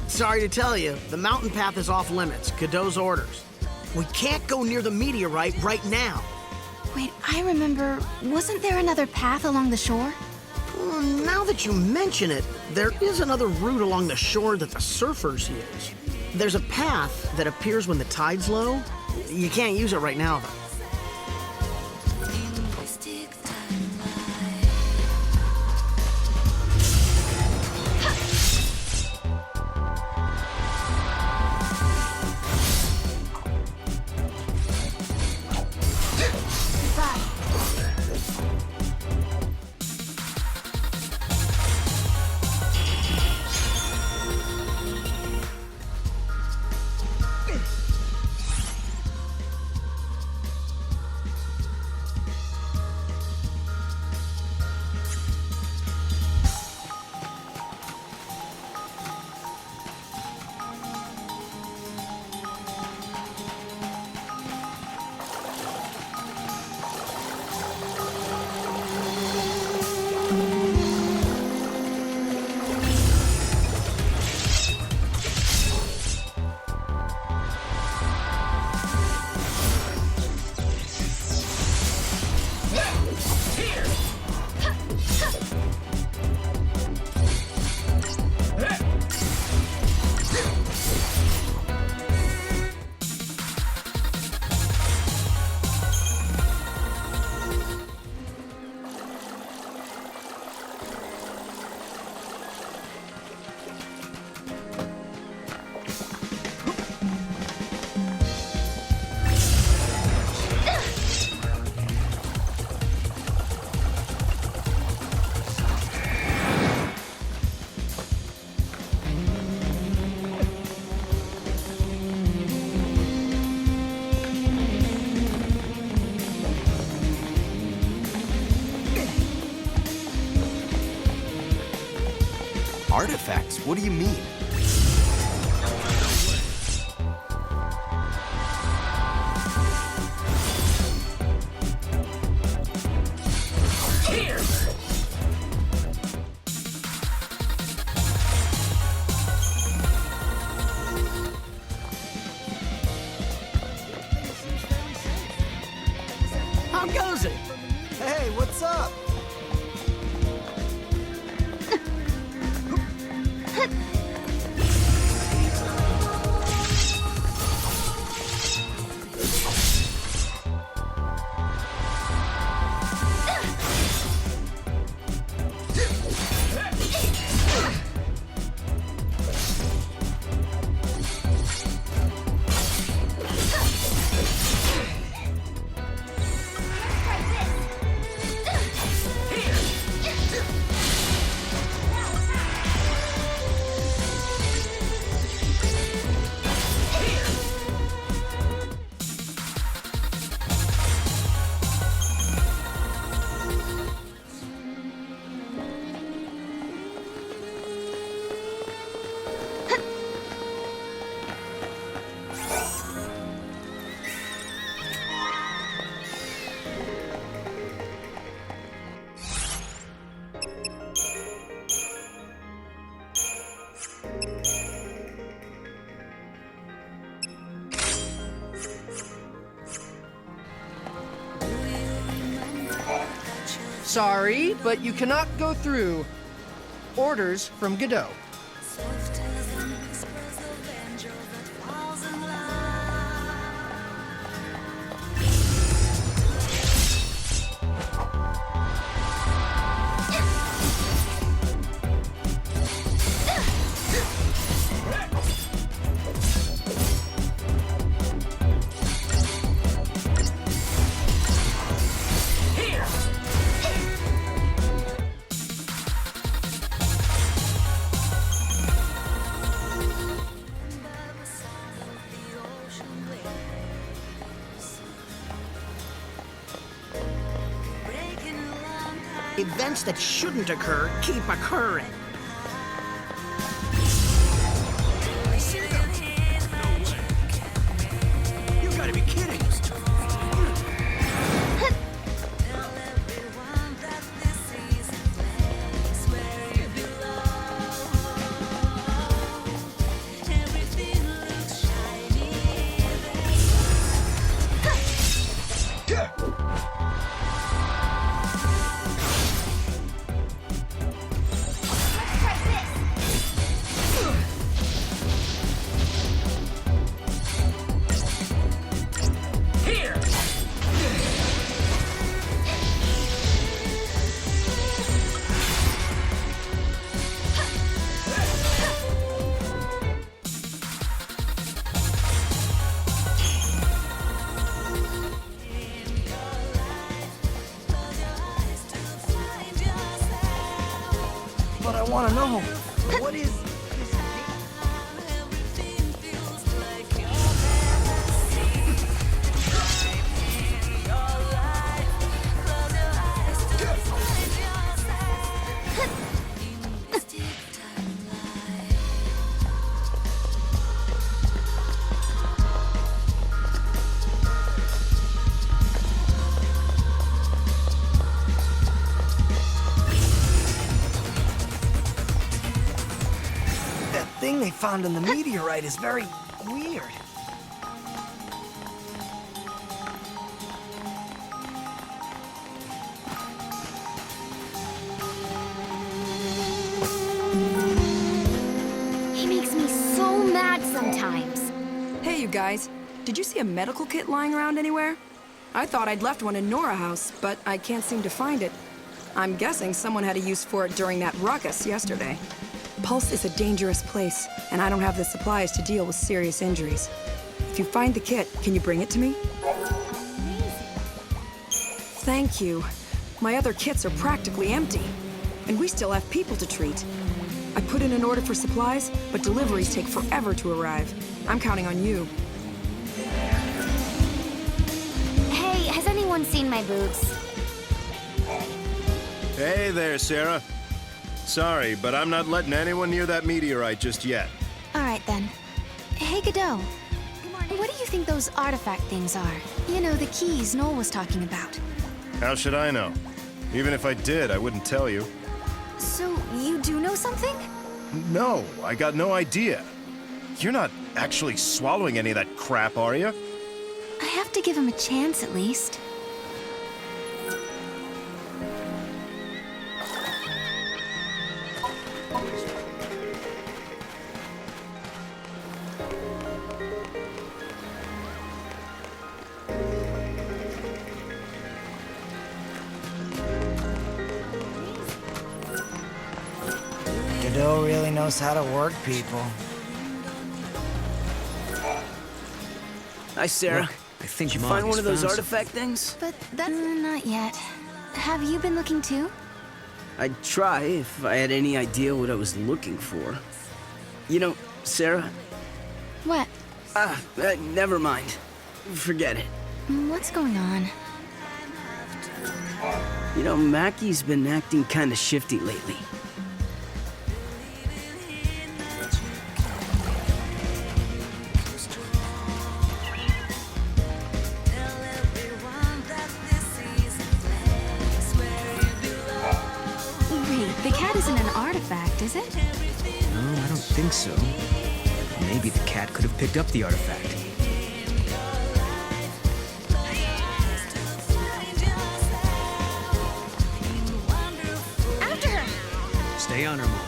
Sorry to tell you, the mountain path is off limits. Cadeau's orders. We can't go near the meteorite right now. Wait, I remember, wasn't there another path along the shore? Now that you mention it, there is another route along the shore that the surfers use. There's a path that appears when the tide's low. You can't use it right now, though. Artifacts? What do you mean? How goes it? Hey, what's up? Sorry, but you cannot go through. Orders from Godot. Events that shouldn't occur keep occurring. You gotta be kidding! But I want to know, what is... thing they found in the meteorite is very weird. He makes me so mad sometimes. Hey, you guys. Did you see a medical kit lying around anywhere? I thought I'd left one in Nora House, but I can't seem to find it. I'm guessing someone had a use for it during that ruckus yesterday. Pulse is a dangerous place, and I don't have the supplies to deal with serious injuries. If you find the kit, can you bring it to me? Thank you. My other kits are practically empty, and we still have people to treat. I put in an order for supplies, but deliveries take forever to arrive. I'm counting on you. Hey, has anyone seen my boots? Hey there, Sarah. Sorry, but I'm not letting anyone near that meteorite just yet. All right, then. Hey, Godot. What do you think those artifact things are? You know, the keys Noel was talking about. How should I know? Even if I did, I wouldn't tell you. So, you do know something? No, I got no idea. You're not actually swallowing any of that crap, are you? I have to give him a chance, at least. Godot really knows how to work people. Hi, Sarah. Look, I think Did you find one of those found artifact things? But that's not yet. Have you been looking too? I'd try if I had any idea what I was looking for. You know, Sarah... What? Never mind. Forget it. What's going on? You know, Mackie's been acting kinda shifty lately. Wait, the cat isn't an artifact, is it? No, I don't think so. Maybe the cat could have picked up the artifact. encounter, Mog.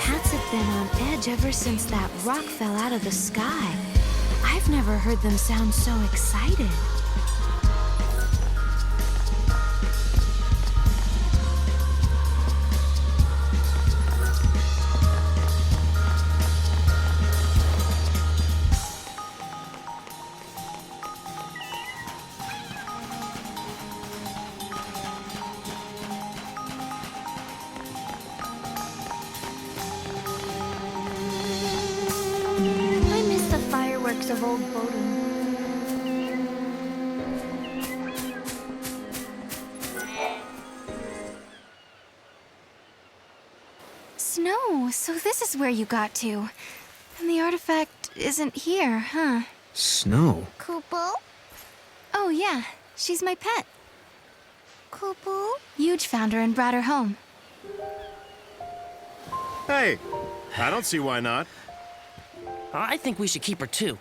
Cats have been on edge ever since that rock fell out of the sky. I've never heard them sound so excited. I miss the fireworks of old Bodum. Snow, so this is where you got to. And the artifact isn't here, huh? Snow? Kupo? Oh, yeah. She's my pet. Kupo? Yuge found her and brought her home. Hey, I don't see why not. I think we should keep her too.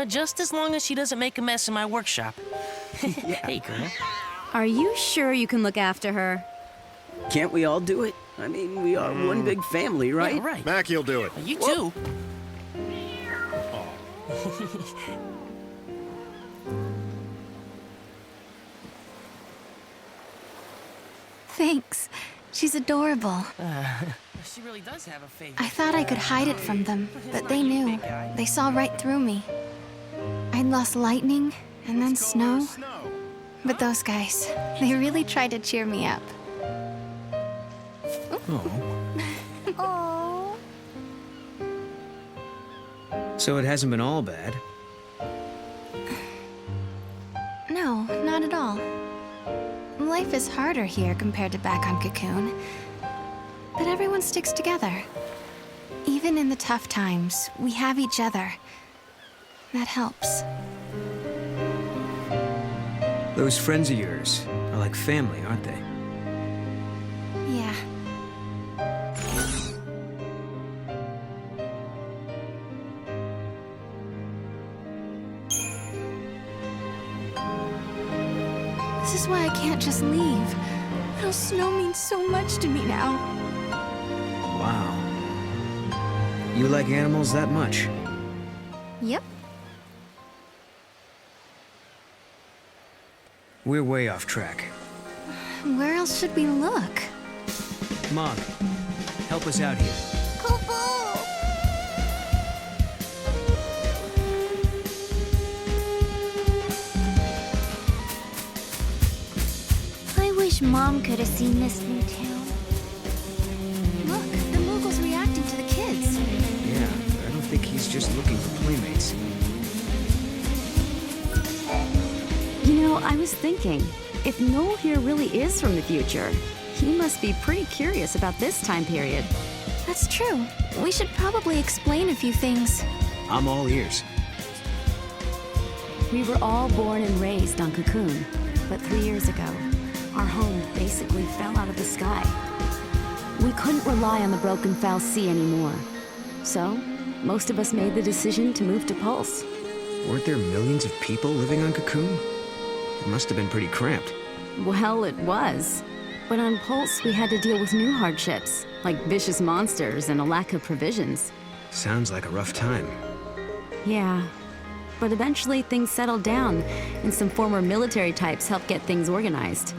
Just as long as she doesn't make a mess in my workshop. Hey, girl. Are you sure you can look after her? Can't we all do it? I mean, we are one big family, right? Yeah, right. Mackie'll do it. You too. Thanks. She's adorable. She really does have a favorite. I thought I could hide it from them, but they knew. They saw right through me. I'd lost lightning, and then snow. But those guys, they really tried to cheer me up. Oh. So it hasn't been all bad. No, not at all. Life is harder here compared to back on Cocoon. But everyone sticks together. Even in the tough times, we have each other. That helps. Those friends of yours are like family, aren't they? Yeah. This is why I can't just leave. How snow means so much to me now. Wow. You like animals that much? Yep. We're way off track. Where else should we look? Mog, help us out here. I wish Mom could have seen this new town. Look, the Moogle's reacting to the kids. Yeah, but I don't think he's just looking for playmates. You know, I was thinking, if Noel here really is from the future, he must be pretty curious about this time period. That's true. We should probably explain a few things. I'm all ears. We were all born and raised on Cocoon, but 3 years ago, our home basically fell out of the sky. We couldn't rely on the broken foul sea anymore. So, most of us made the decision to move to Pulse. Weren't there millions of people living on Cocoon? It must have been pretty cramped. Well, it was. But on Pulse, we had to deal with new hardships, like vicious monsters and a lack of provisions. Sounds like a rough time. Yeah. But eventually things settled down, and some former military types helped get things organized.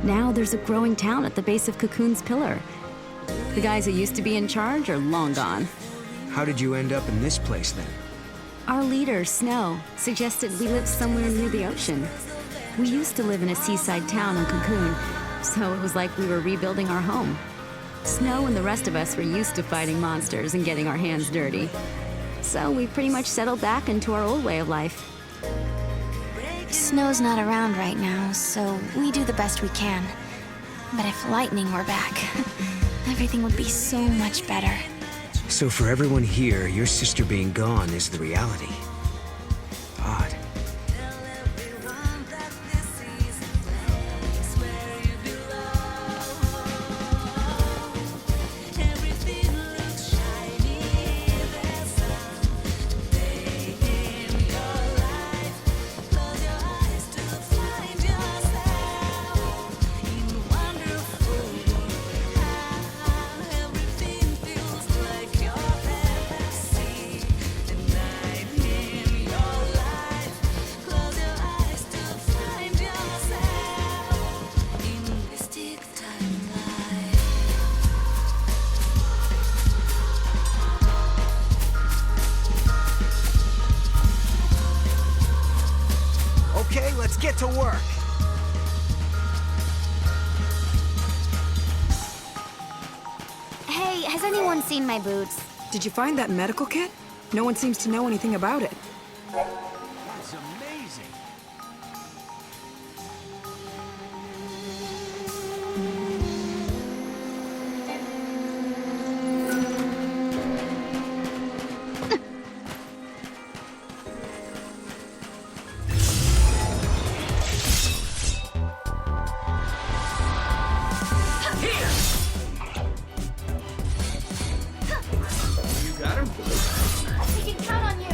Now there's a growing town at the base of Cocoon's pillar. The guys who used to be in charge are long gone. How did you end up in this place then? Our leader, Snow, suggested we live somewhere near the ocean. We used to live in a seaside town on Cocoon, so it was like we were rebuilding our home. Snow and the rest of us were used to fighting monsters and getting our hands dirty. So we pretty much settled back into our old way of life. Snow's not around right now, so we do the best we can. But if Lightning were back, everything would be so much better. So for everyone here, your sister being gone is the reality. Odd. get to work. Hey, has anyone seen my boots? Did you find that medical kit? No one seems to know anything about it. It's amazing. We can count on you.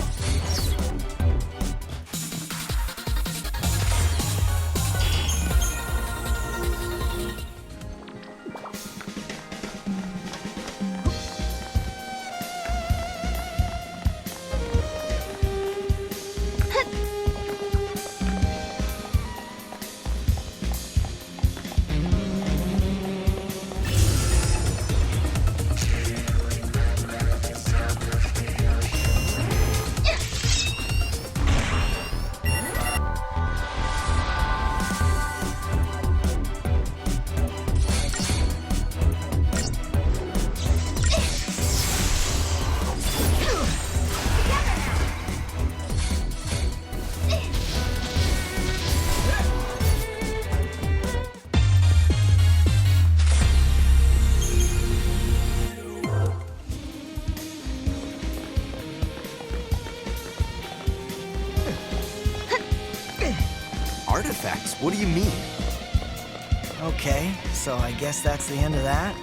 Artifacts? What do you mean? Okay, so I guess that's the end of that.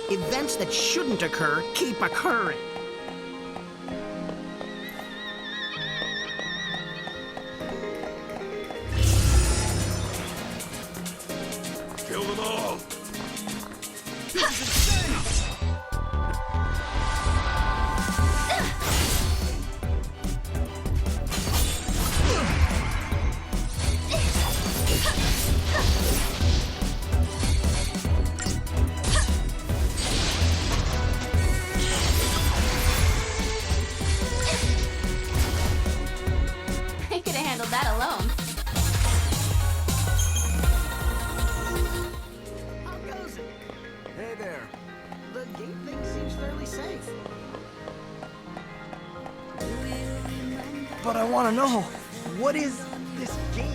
Events that shouldn't occur keep occurring. Kill them all! I could have handled that alone. How goes it? Hey there. The gate thing seems fairly safe. But I want to know, what is this gate?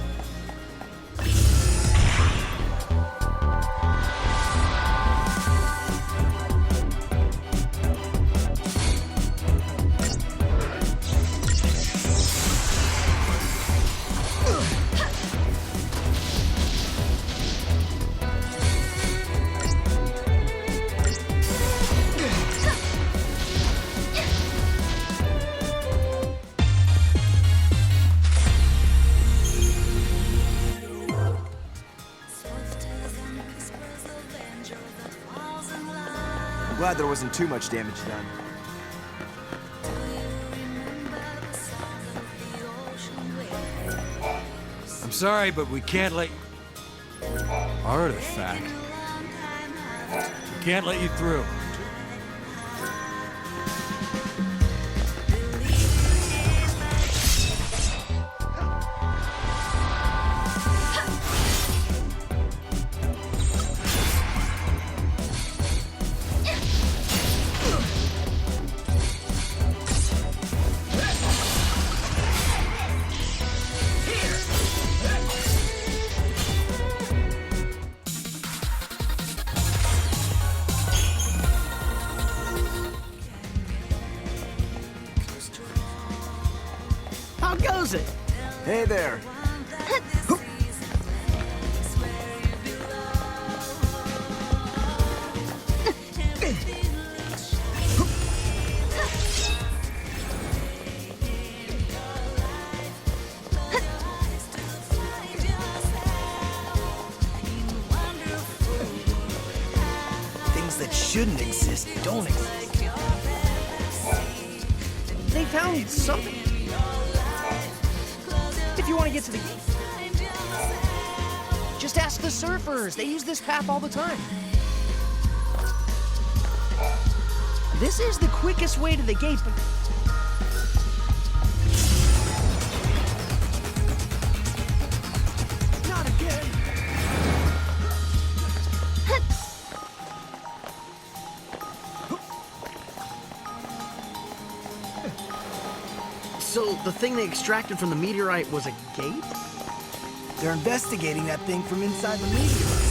Glad there wasn't too much damage done. I'm sorry, but we can't let... Artifact? We can't let you through. Hey there. Things that shouldn't exist don't exist. They found something. If you want to get to the gate, just ask the surfers. They use this path all the time. This is the quickest way to the gate, but... Not again! So the thing they extracted from the meteorite was a gate? They're investigating that thing from inside the meteorite.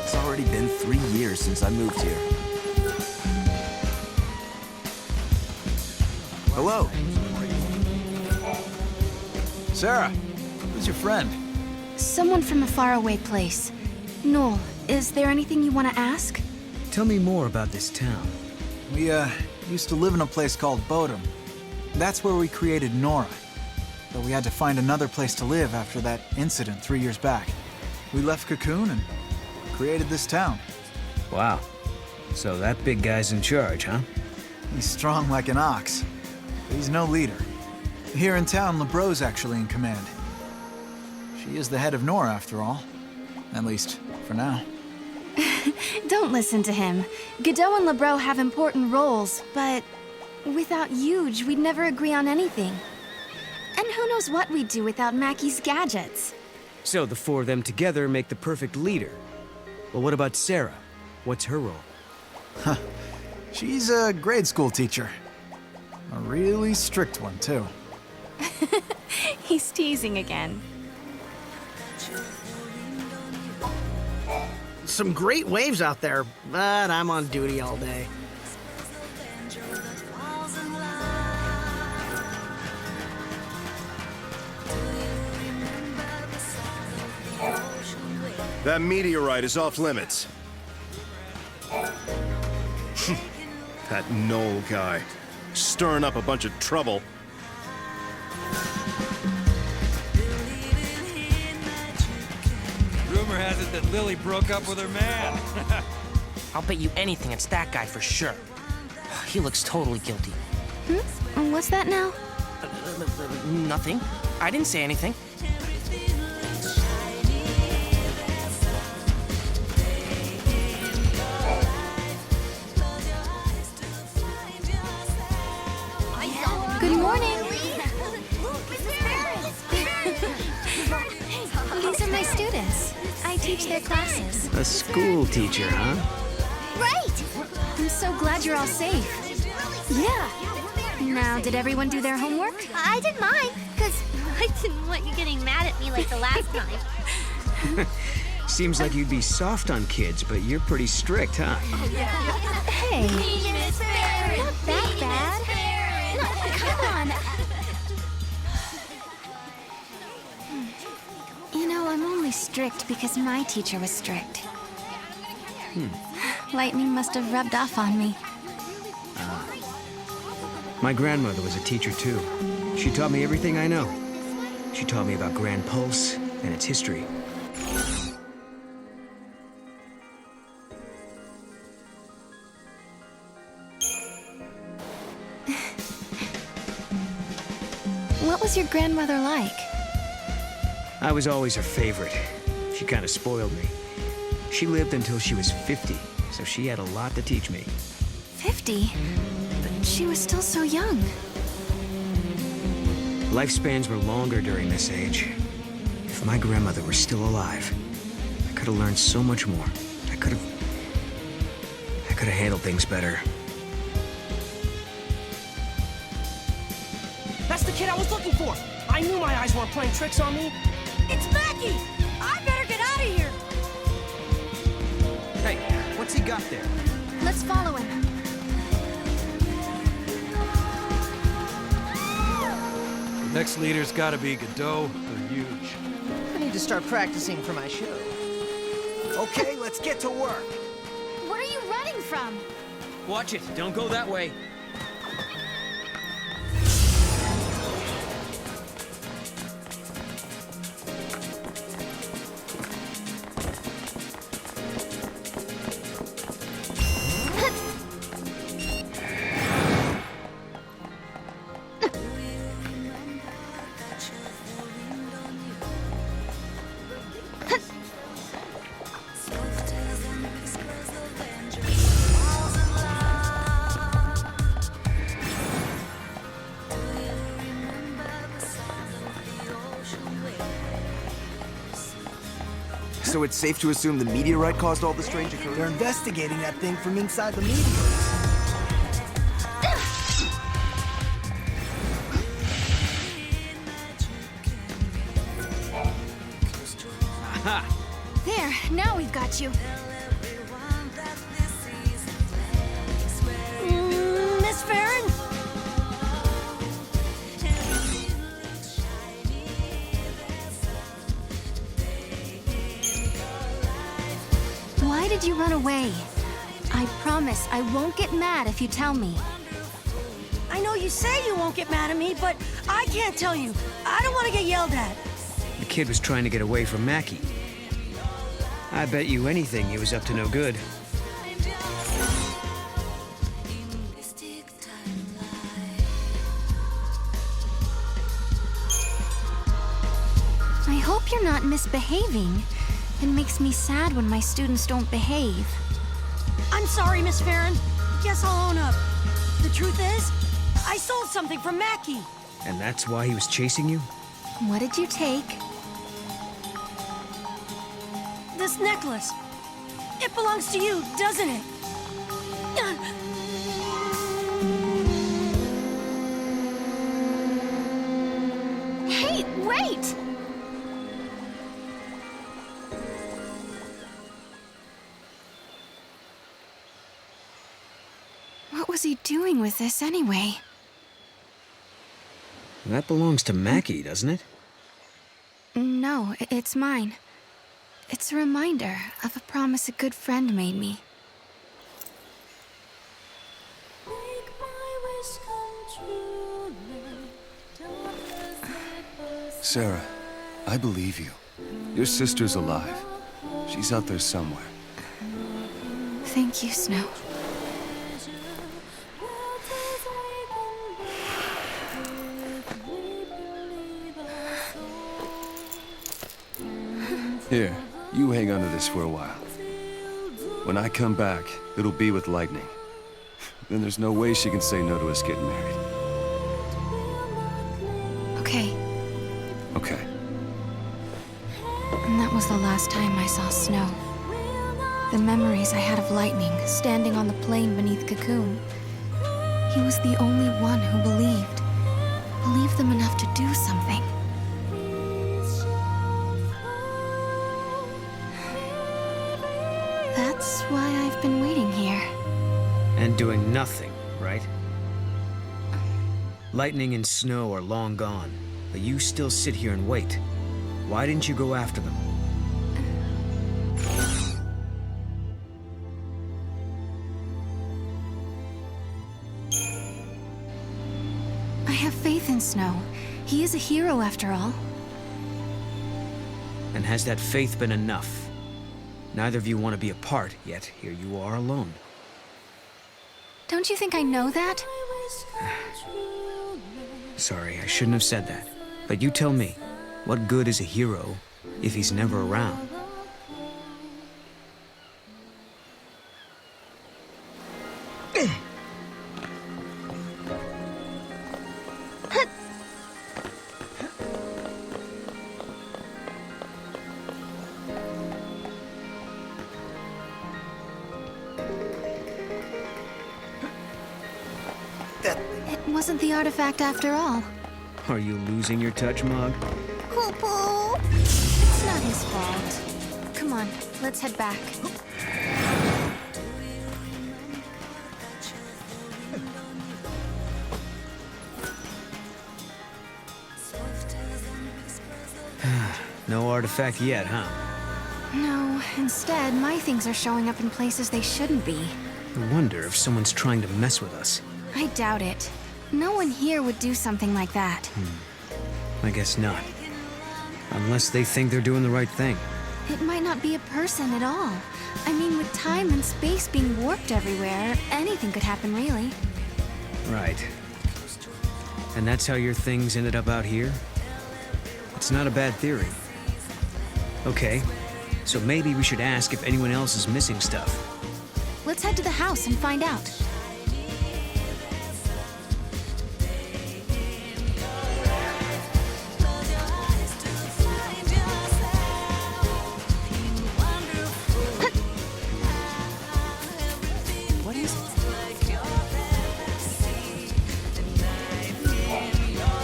It's already been 3 years since I moved here. Hello. Sarah, who's your friend? Someone from a faraway place. Noel, is there anything you want to ask? Tell me more about this town. We, used to live in a place called Bodum. That's where we created Nora. But we had to find another place to live after that incident 3 years back. We left Cocoon and created this town. Wow. So that big guy's in charge, huh? He's strong like an ox, but he's no leader. Here in town, LeBrow's actually in command. She is the head of Nora, after all. At least, for now. Don't listen to him. Godot and LeBrow have important roles, but without Huge, we'd never agree on anything. And who knows what we'd do without Mackie's gadgets. So the four of them together make the perfect leader. Well, what about Sarah? What's her role? Huh. She's a grade school teacher. A really strict one, too. He's teasing again. Some great waves out there, but I'm on duty all day. That meteorite is off limits. That Noel guy, stirring up a bunch of trouble. Rumor has it that Lily broke up with her man. I'll bet you anything it's that guy for sure. He looks totally guilty. What's that now? Nothing. I didn't say anything. Good morning. These are my students. I teach their classes. A school teacher, huh? Right! I'm so glad you're all safe. Yeah. Now, did everyone do their homework? I did mine, because I didn't want you getting mad at me like the last time. Seems like you'd be soft on kids, but you're pretty strict, huh? Hey. Not that bad. No, come on. You know, I'm only strict because my teacher was strict. Lightning must have rubbed off on me. My grandmother was a teacher, too. She taught me everything I know. She taught me about Grand Pulse and its history. What was your grandmother like? I was always her favorite. She kind of spoiled me. She lived until she was 50, so she had a lot to teach me. 50? But she was still so young. Lifespans were longer during this age. If my grandmother were still alive, I could have learned so much more. I could have handled things better. That's the kid I was looking for! I knew my eyes weren't playing tricks on me! It's Mackie! I better get out of here! Hey, what's he got there? Let's follow him. The next leader's gotta be Godot or Huge. I need to start practicing for my show. Okay, let's get to work. What are you running from? Watch it, don't go that way. So it's safe to assume the meteorite caused all the strange occurrences? They're investigating that thing from inside the meteor. There, now we've got you. Miss Farron? Why did you run away? I promise I won't get mad if you tell me. I know you say you won't get mad at me, but I can't tell you. I don't want to get yelled at. The kid was trying to get away from Mackie. I bet you anything he was up to no good. I hope you're not misbehaving. It makes me sad when my students don't behave. I'm sorry, Miss Farron. Guess I'll own up. The truth is, I sold something from Mackie. And that's why he was chasing you? What did you take? This necklace. It belongs to you, doesn't it? Hey, wait! What was he doing with this anyway? That belongs to Mackie, doesn't it? No, it's mine. It's a reminder of a promise a good friend made me. Sarah, I believe you. Your sister's alive. She's out there somewhere. Thank you, Snow. Here, you hang on to this for a while. When I come back, it'll be with Lightning. Then there's no way she can say no to us getting married. Okay. Okay. And that was the last time I saw Snow. The memories I had of Lightning standing on the plain beneath Cocoon. He was the only one who believed. Believed them enough to do something. That's why I've been waiting here. And doing nothing, right? Lightning and Snow are long gone, but you still sit here and wait. Why didn't you go after them? I have faith in Snow. He is a hero after all. And has that faith been enough? Neither of you want to be apart, yet here you are alone. Don't you think I know that? Sorry, I shouldn't have said that. But you tell me, What good is a hero if he's never around? It wasn't the artifact after all. Are you losing your touch, Mog? Poo-poo! It's not his fault. Come on, let's head back. No artifact yet, huh? No, instead, my things are showing up in places they shouldn't be. I wonder if someone's trying to mess with us. I doubt it. No one here would do something like that. I guess not. Unless they think they're doing the right thing. It might not be a person at all. I mean, with time and space being warped everywhere, anything could happen, really. Right. And that's how your things ended up out here? It's not a bad theory. Okay, so maybe we should ask if anyone else is missing stuff. Let's head to the house and find out. What is it?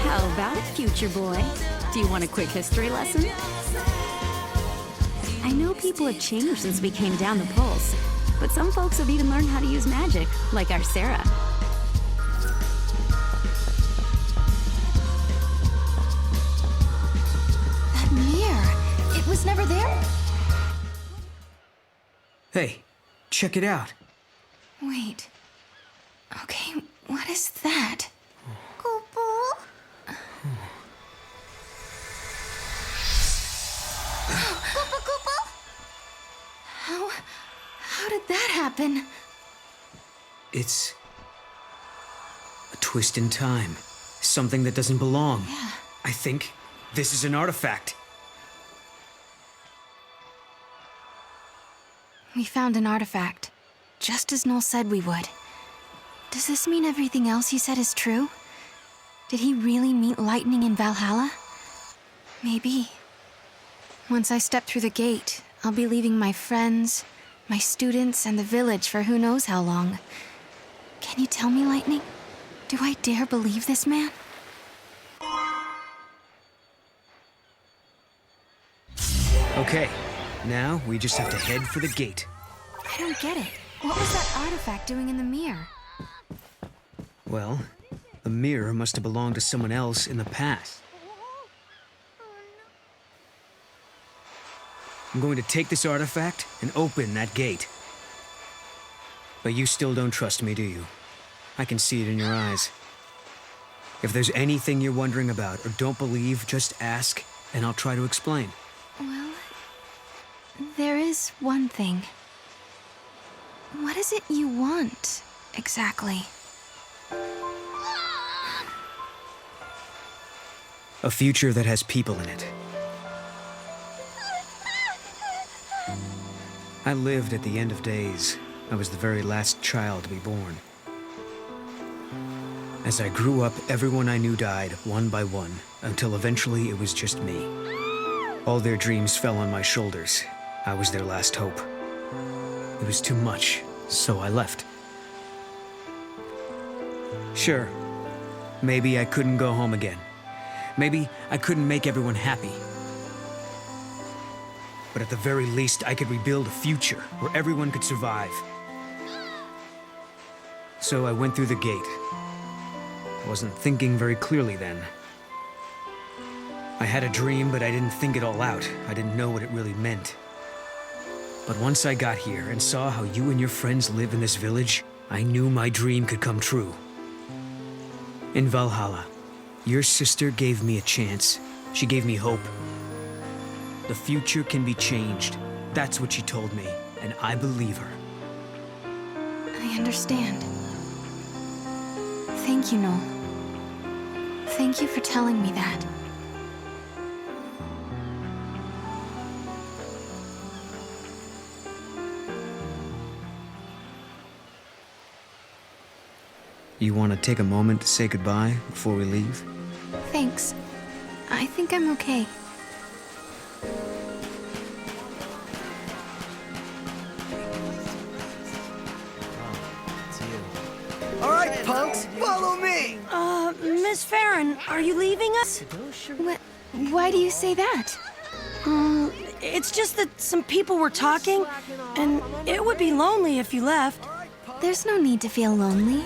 How about it, future boy? Do you want a quick history lesson? I know people have changed since we came down the pulse, but some folks have even learned how to use magic, like our Sarah. That mirror, it was never there? Hey, check it out. Wait. Okay, what is that? How did that happen? It's a twist in time. Something that doesn't belong. Yeah. I think this is an artifact. We found an artifact, just as Noel said we would. Does this mean everything else he said is true? Did he really meet lightning in Valhalla? Maybe. Once I step through the gate, I'll be leaving my friends, my students, and the village for who knows how long. Can you tell me, Lightning? Do I dare believe this man? Okay, now we just have to head for the gate. I don't get it. What was that artifact doing in the mirror? Well, the mirror must have belonged to someone else in the past. I'm going to take this artifact and open that gate. But you still don't trust me, do you? I can see it in your eyes. If there's anything you're wondering about or don't believe, just ask, and I'll try to explain. Well, there is one thing. What is it you want, exactly? A future that has people in it. I lived at the end of days. I was the very last child to be born. As I grew up, everyone I knew died, one by one, until eventually it was just me. All their dreams fell on my shoulders. I was their last hope. It was too much, so I left. Sure, maybe I couldn't go home again. Maybe I couldn't make everyone happy. But at the very least, I could rebuild a future where everyone could survive. So I went through the gate. I wasn't thinking very clearly then. I had a dream, but I didn't think it all out. I didn't know what it really meant. But once I got here and saw how you and your friends live in this village, I knew my dream could come true. In Valhalla, your sister gave me a chance. She gave me hope. The future can be changed. That's what she told me, and I believe her. I understand. Thank you, Noel. Thank you for telling me that. You want to take a moment to say goodbye before we leave? Thanks. I think I'm okay. All right, punks, follow me! Miss Farron, are you leaving us? Why do you say that? It's just that some people were talking, and it would be lonely if you left. There's no need to feel lonely.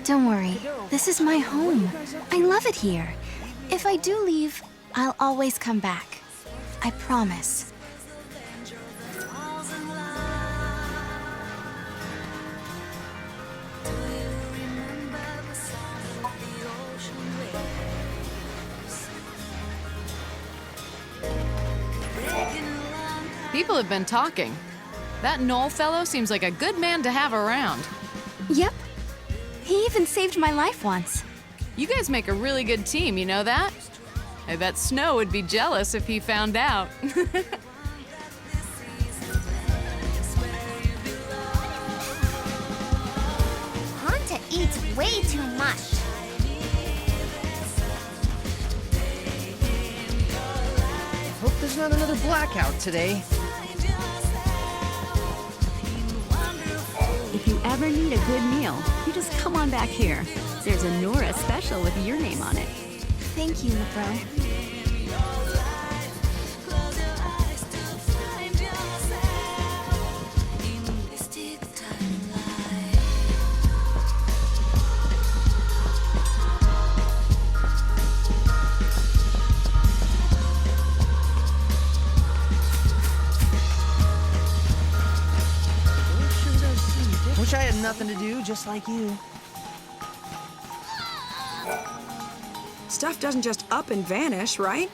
Don't worry, this is my home. I love it here. If I do leave, I'll always come back. I promise. People have been talking. That Knoll fellow seems like a good man to have around. Yep. He even saved my life once. You guys make a really good team, you know that? I bet Snow would be jealous if he found out. Hanta eats way too much. Hope there's not another blackout today. If you ever need a good meal, you just come on back here. There's a Nora special with your name on it. Thank you, LeBro. Wish I had nothing to do, just like you. Stuff doesn't just up and vanish, right?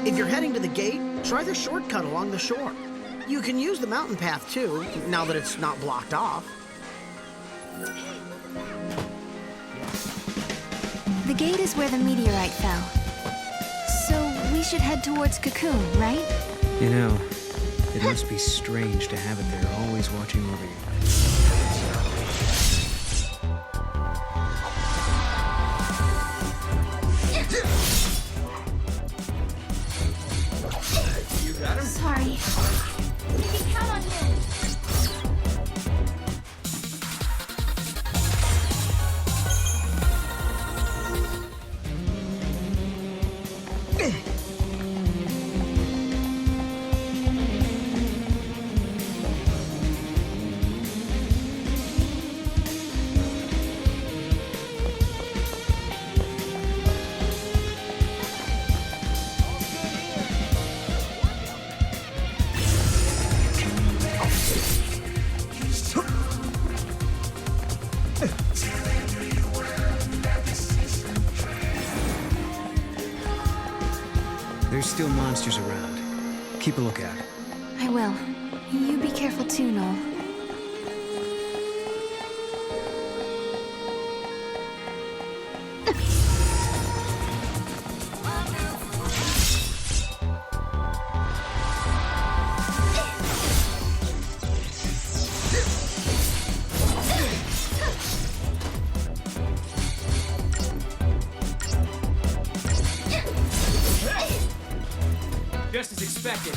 If you're heading to the gate, try the shortcut along the shore. You can use the mountain path too, now that it's not blocked off. The gate is where the meteorite fell. So we should head towards Cocoon, right? You know, it must be strange to have it there, always watching over you. Sorry. You can count on him. There's still monsters around. Keep a lookout. I will. You be careful too, Noel. Just as expected.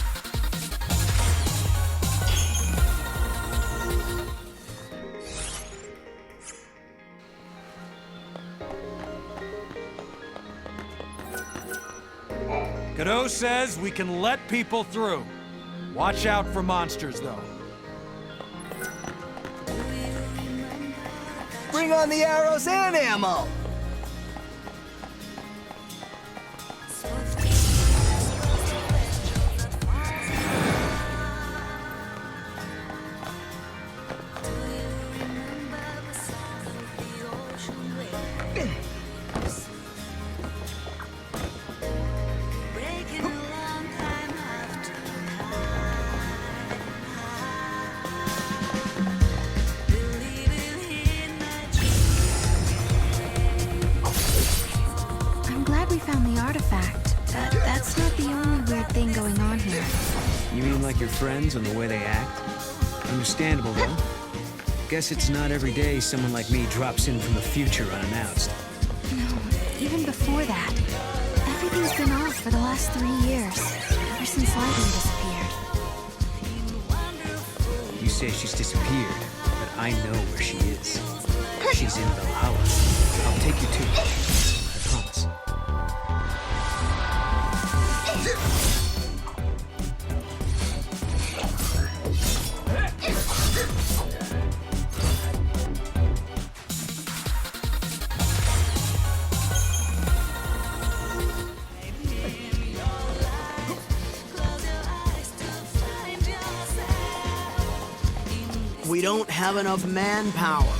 Godot says we can let people through. Watch out for monsters, though. Bring on the arrows and ammo! I'm glad we found the artifact, but that's not the only You mean like your friends and the way they act? Understandable, though. Guess it's not every day someone like me drops in from the future unannounced. No, even before that. Everything's been off for the last 3 years, ever since Lightning disappeared. You say she's disappeared, but I know where she is. She's in Valhalla. I'll take you to her. I promise. We don't have enough manpower.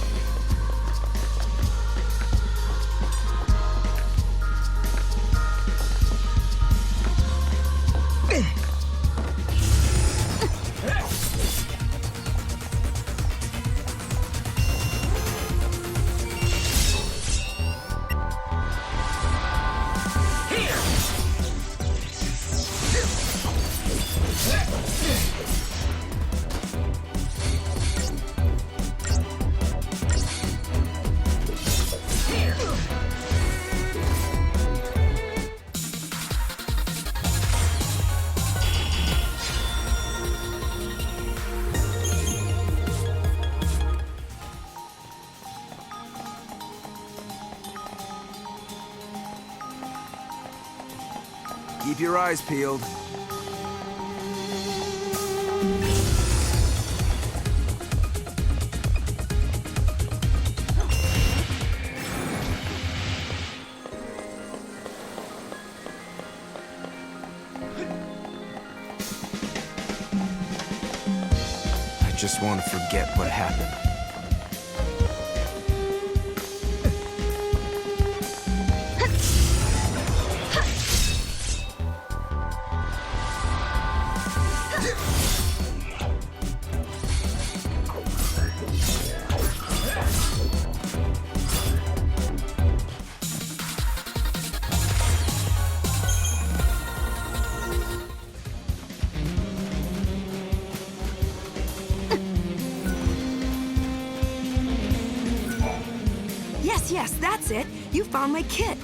Keep your eyes peeled. I just want to forget what happened. Yes, that's it. You found my kit.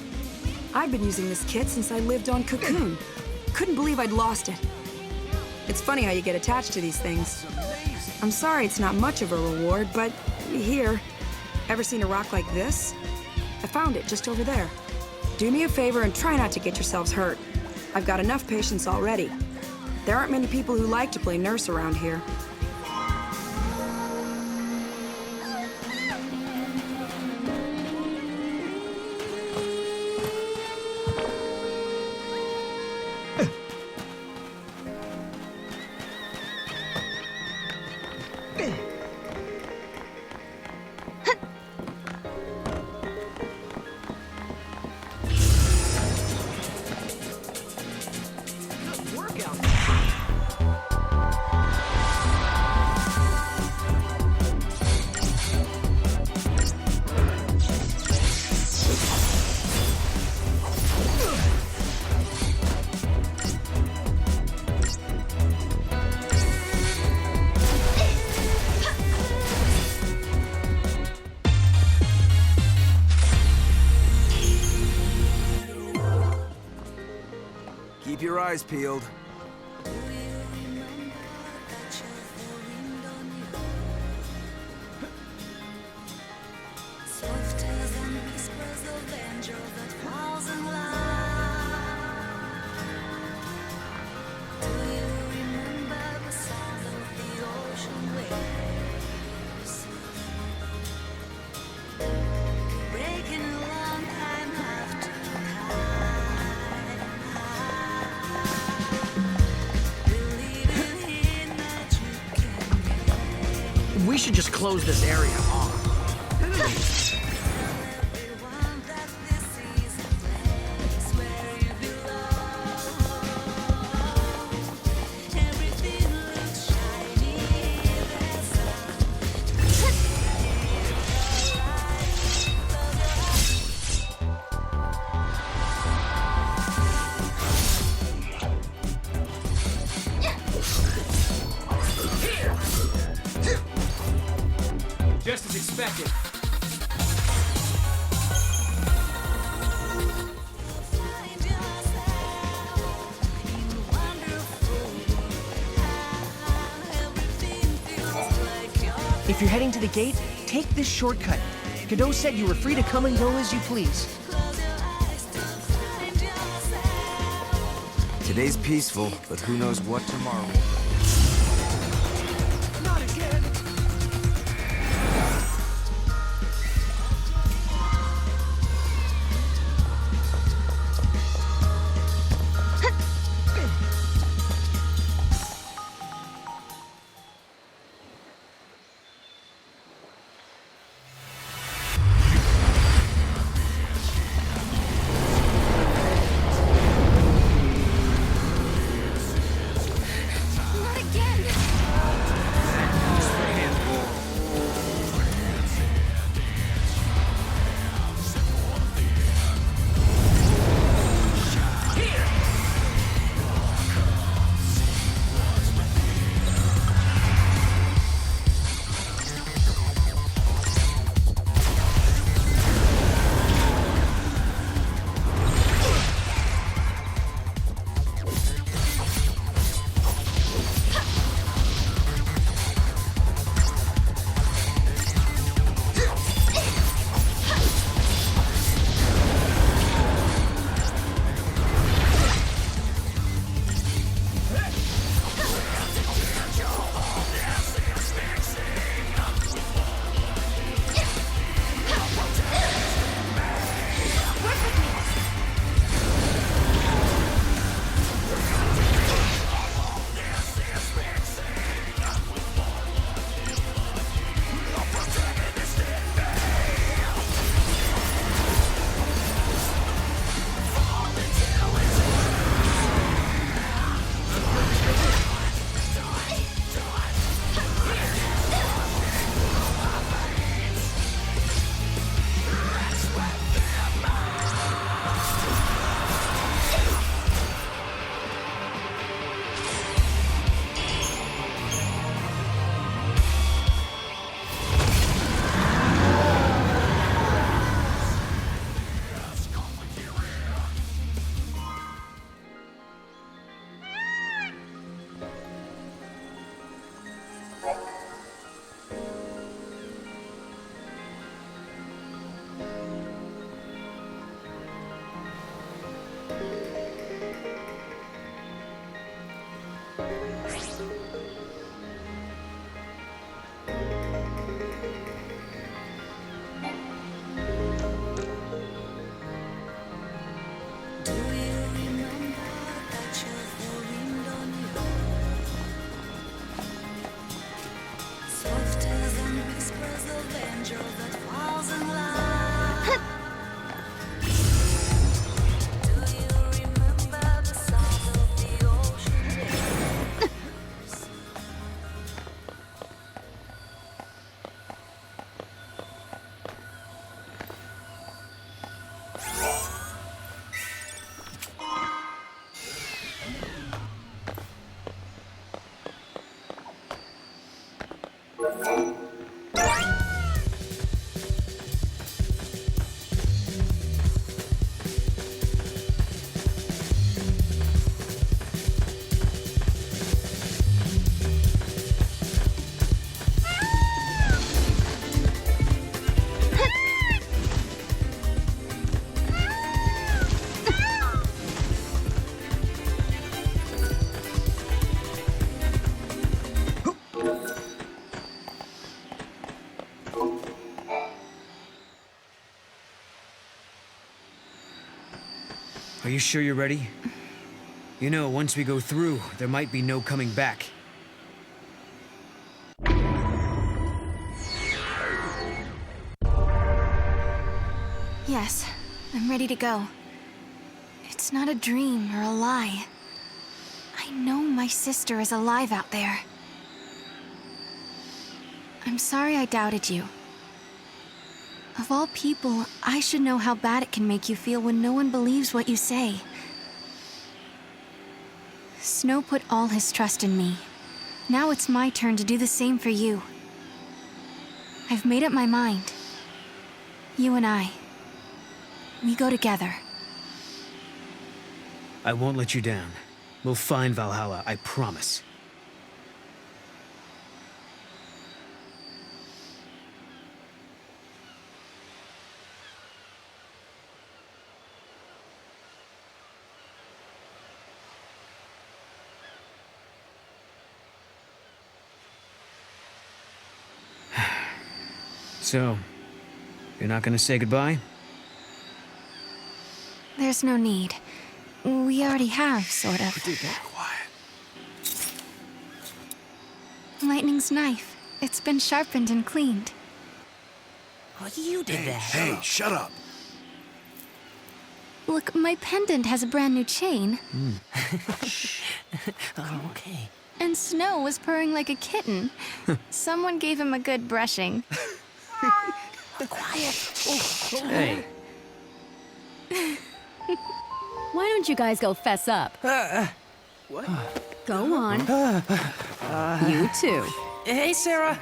I've been using this kit since I lived on Cocoon. Couldn't believe I'd lost it. It's funny how you get attached to these things. I'm sorry it's not much of a reward, but here. Ever seen a rock like this? I found it just over there. Do me a favor and try not to get yourselves hurt. I've got enough patients already. There aren't many people who like to play nurse around here. Keep your eyes peeled. We should just close this area off. just as expected. If you're heading to the gate, take this shortcut. Godot said you were free to come and go as you please. Today's peaceful, but who knows what tomorrow will bring. Not again! Are you sure you're ready? You know, once we go through, there might be no coming back. Yes, I'm ready to go. It's not a dream or a lie. I know my sister is alive out there. I'm sorry I doubted you. Of all people, I should know how bad it can make you feel when no one believes what you say. Snow put all his trust in me. Now it's my turn to do the same for you. I've made up my mind. You and I, we go together. I won't let you down. We'll find Valhalla, I promise. So, you're not gonna say goodbye? There's no need. We already have, sort of. Lightning's knife. It's been sharpened and cleaned. Oh, you did that. Hey, shut up. Look, my pendant has a brand new chain. Oh, okay. And Snow was purring like a kitten. Someone gave him a good brushing. Quiet. Hey. Why don't you guys go fess up? What? Go on. You too. Hey, Sarah.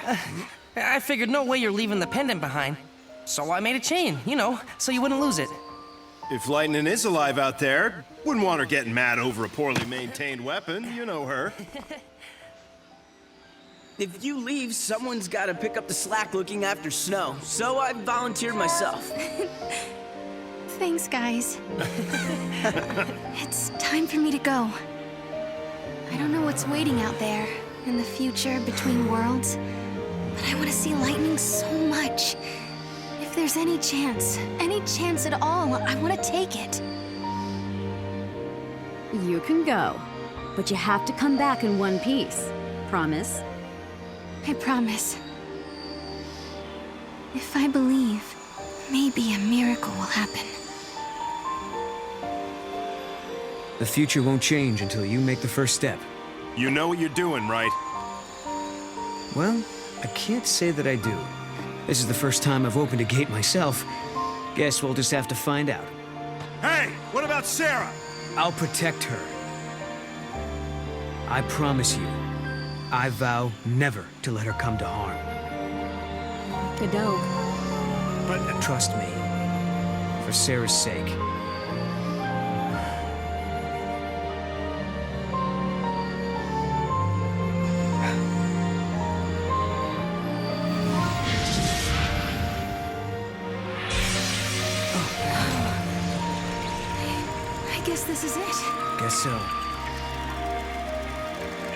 I figured no way you're leaving the pendant behind. So I made a chain, you know, so you wouldn't lose it. If Lightning is alive out there, wouldn't want her getting mad over a poorly maintained weapon. You know her. If you leave, someone's got to pick up the slack looking after Snow. So I volunteered myself. Thanks, guys. It's time for me to go. I don't know what's waiting out there in the future between worlds, but I want to see Lightning so much. If there's any chance at all, I want to take it. You can go, but you have to come back in one piece. Promise? I promise. If I believe, maybe a miracle will happen. The future won't change until you make the first step. You know what you're doing, right? Well, I can't say that I do. This is the first time I've opened a gate myself. Guess we'll just have to find out. Hey, what about Sarah? I'll protect her. I promise you. I vow never to let her come to harm. Cadeau. But trust me, for Sarah's sake. I guess this is it. Guess so.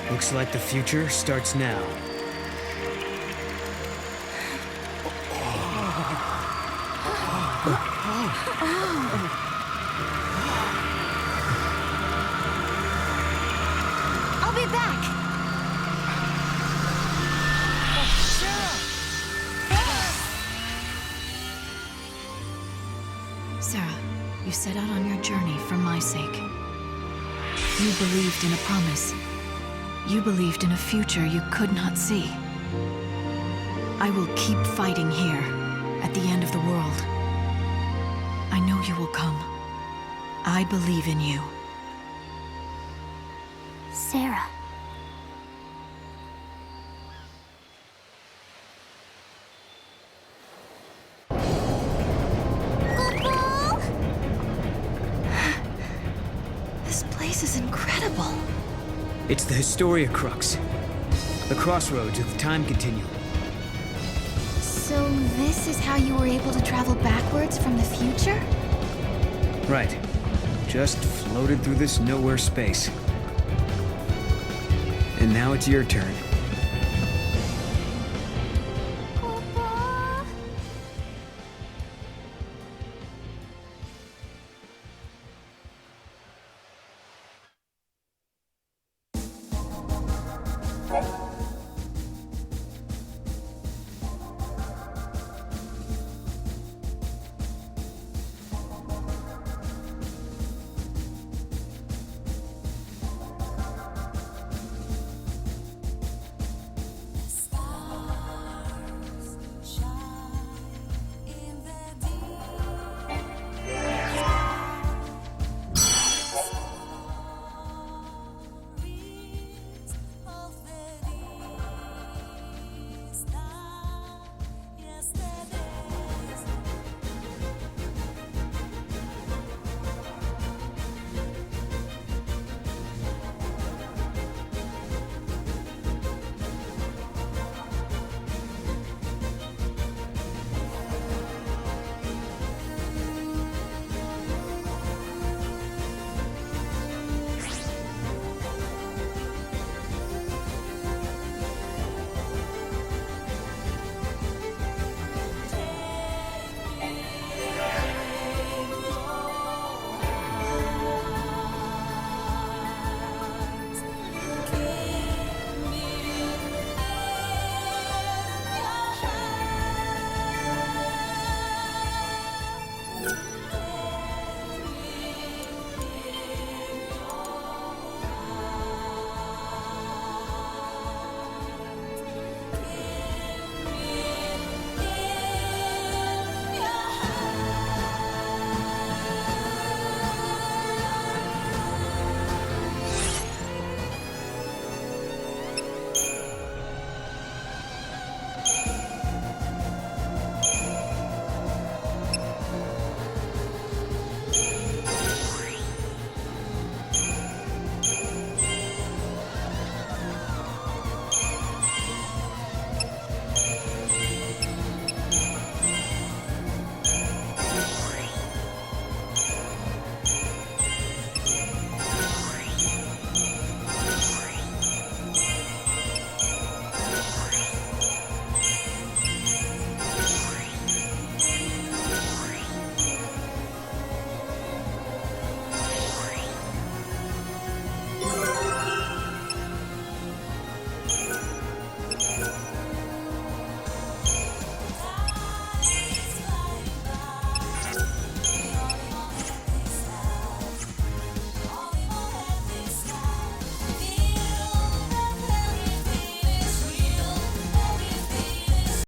Looks like the future starts now. I'll be back. Sarah, you set out on your journey for my sake. You believed in a promise. You believed in a future you could not see. I will keep fighting here, at the end of the world. I know you will come. I believe in you. Sarah. This place is incredible. It's the Historia Crux. The crossroads of the time continuum. So this is how you were able to travel backwards from the future? Right. Just floated through this nowhere space. And now it's your turn.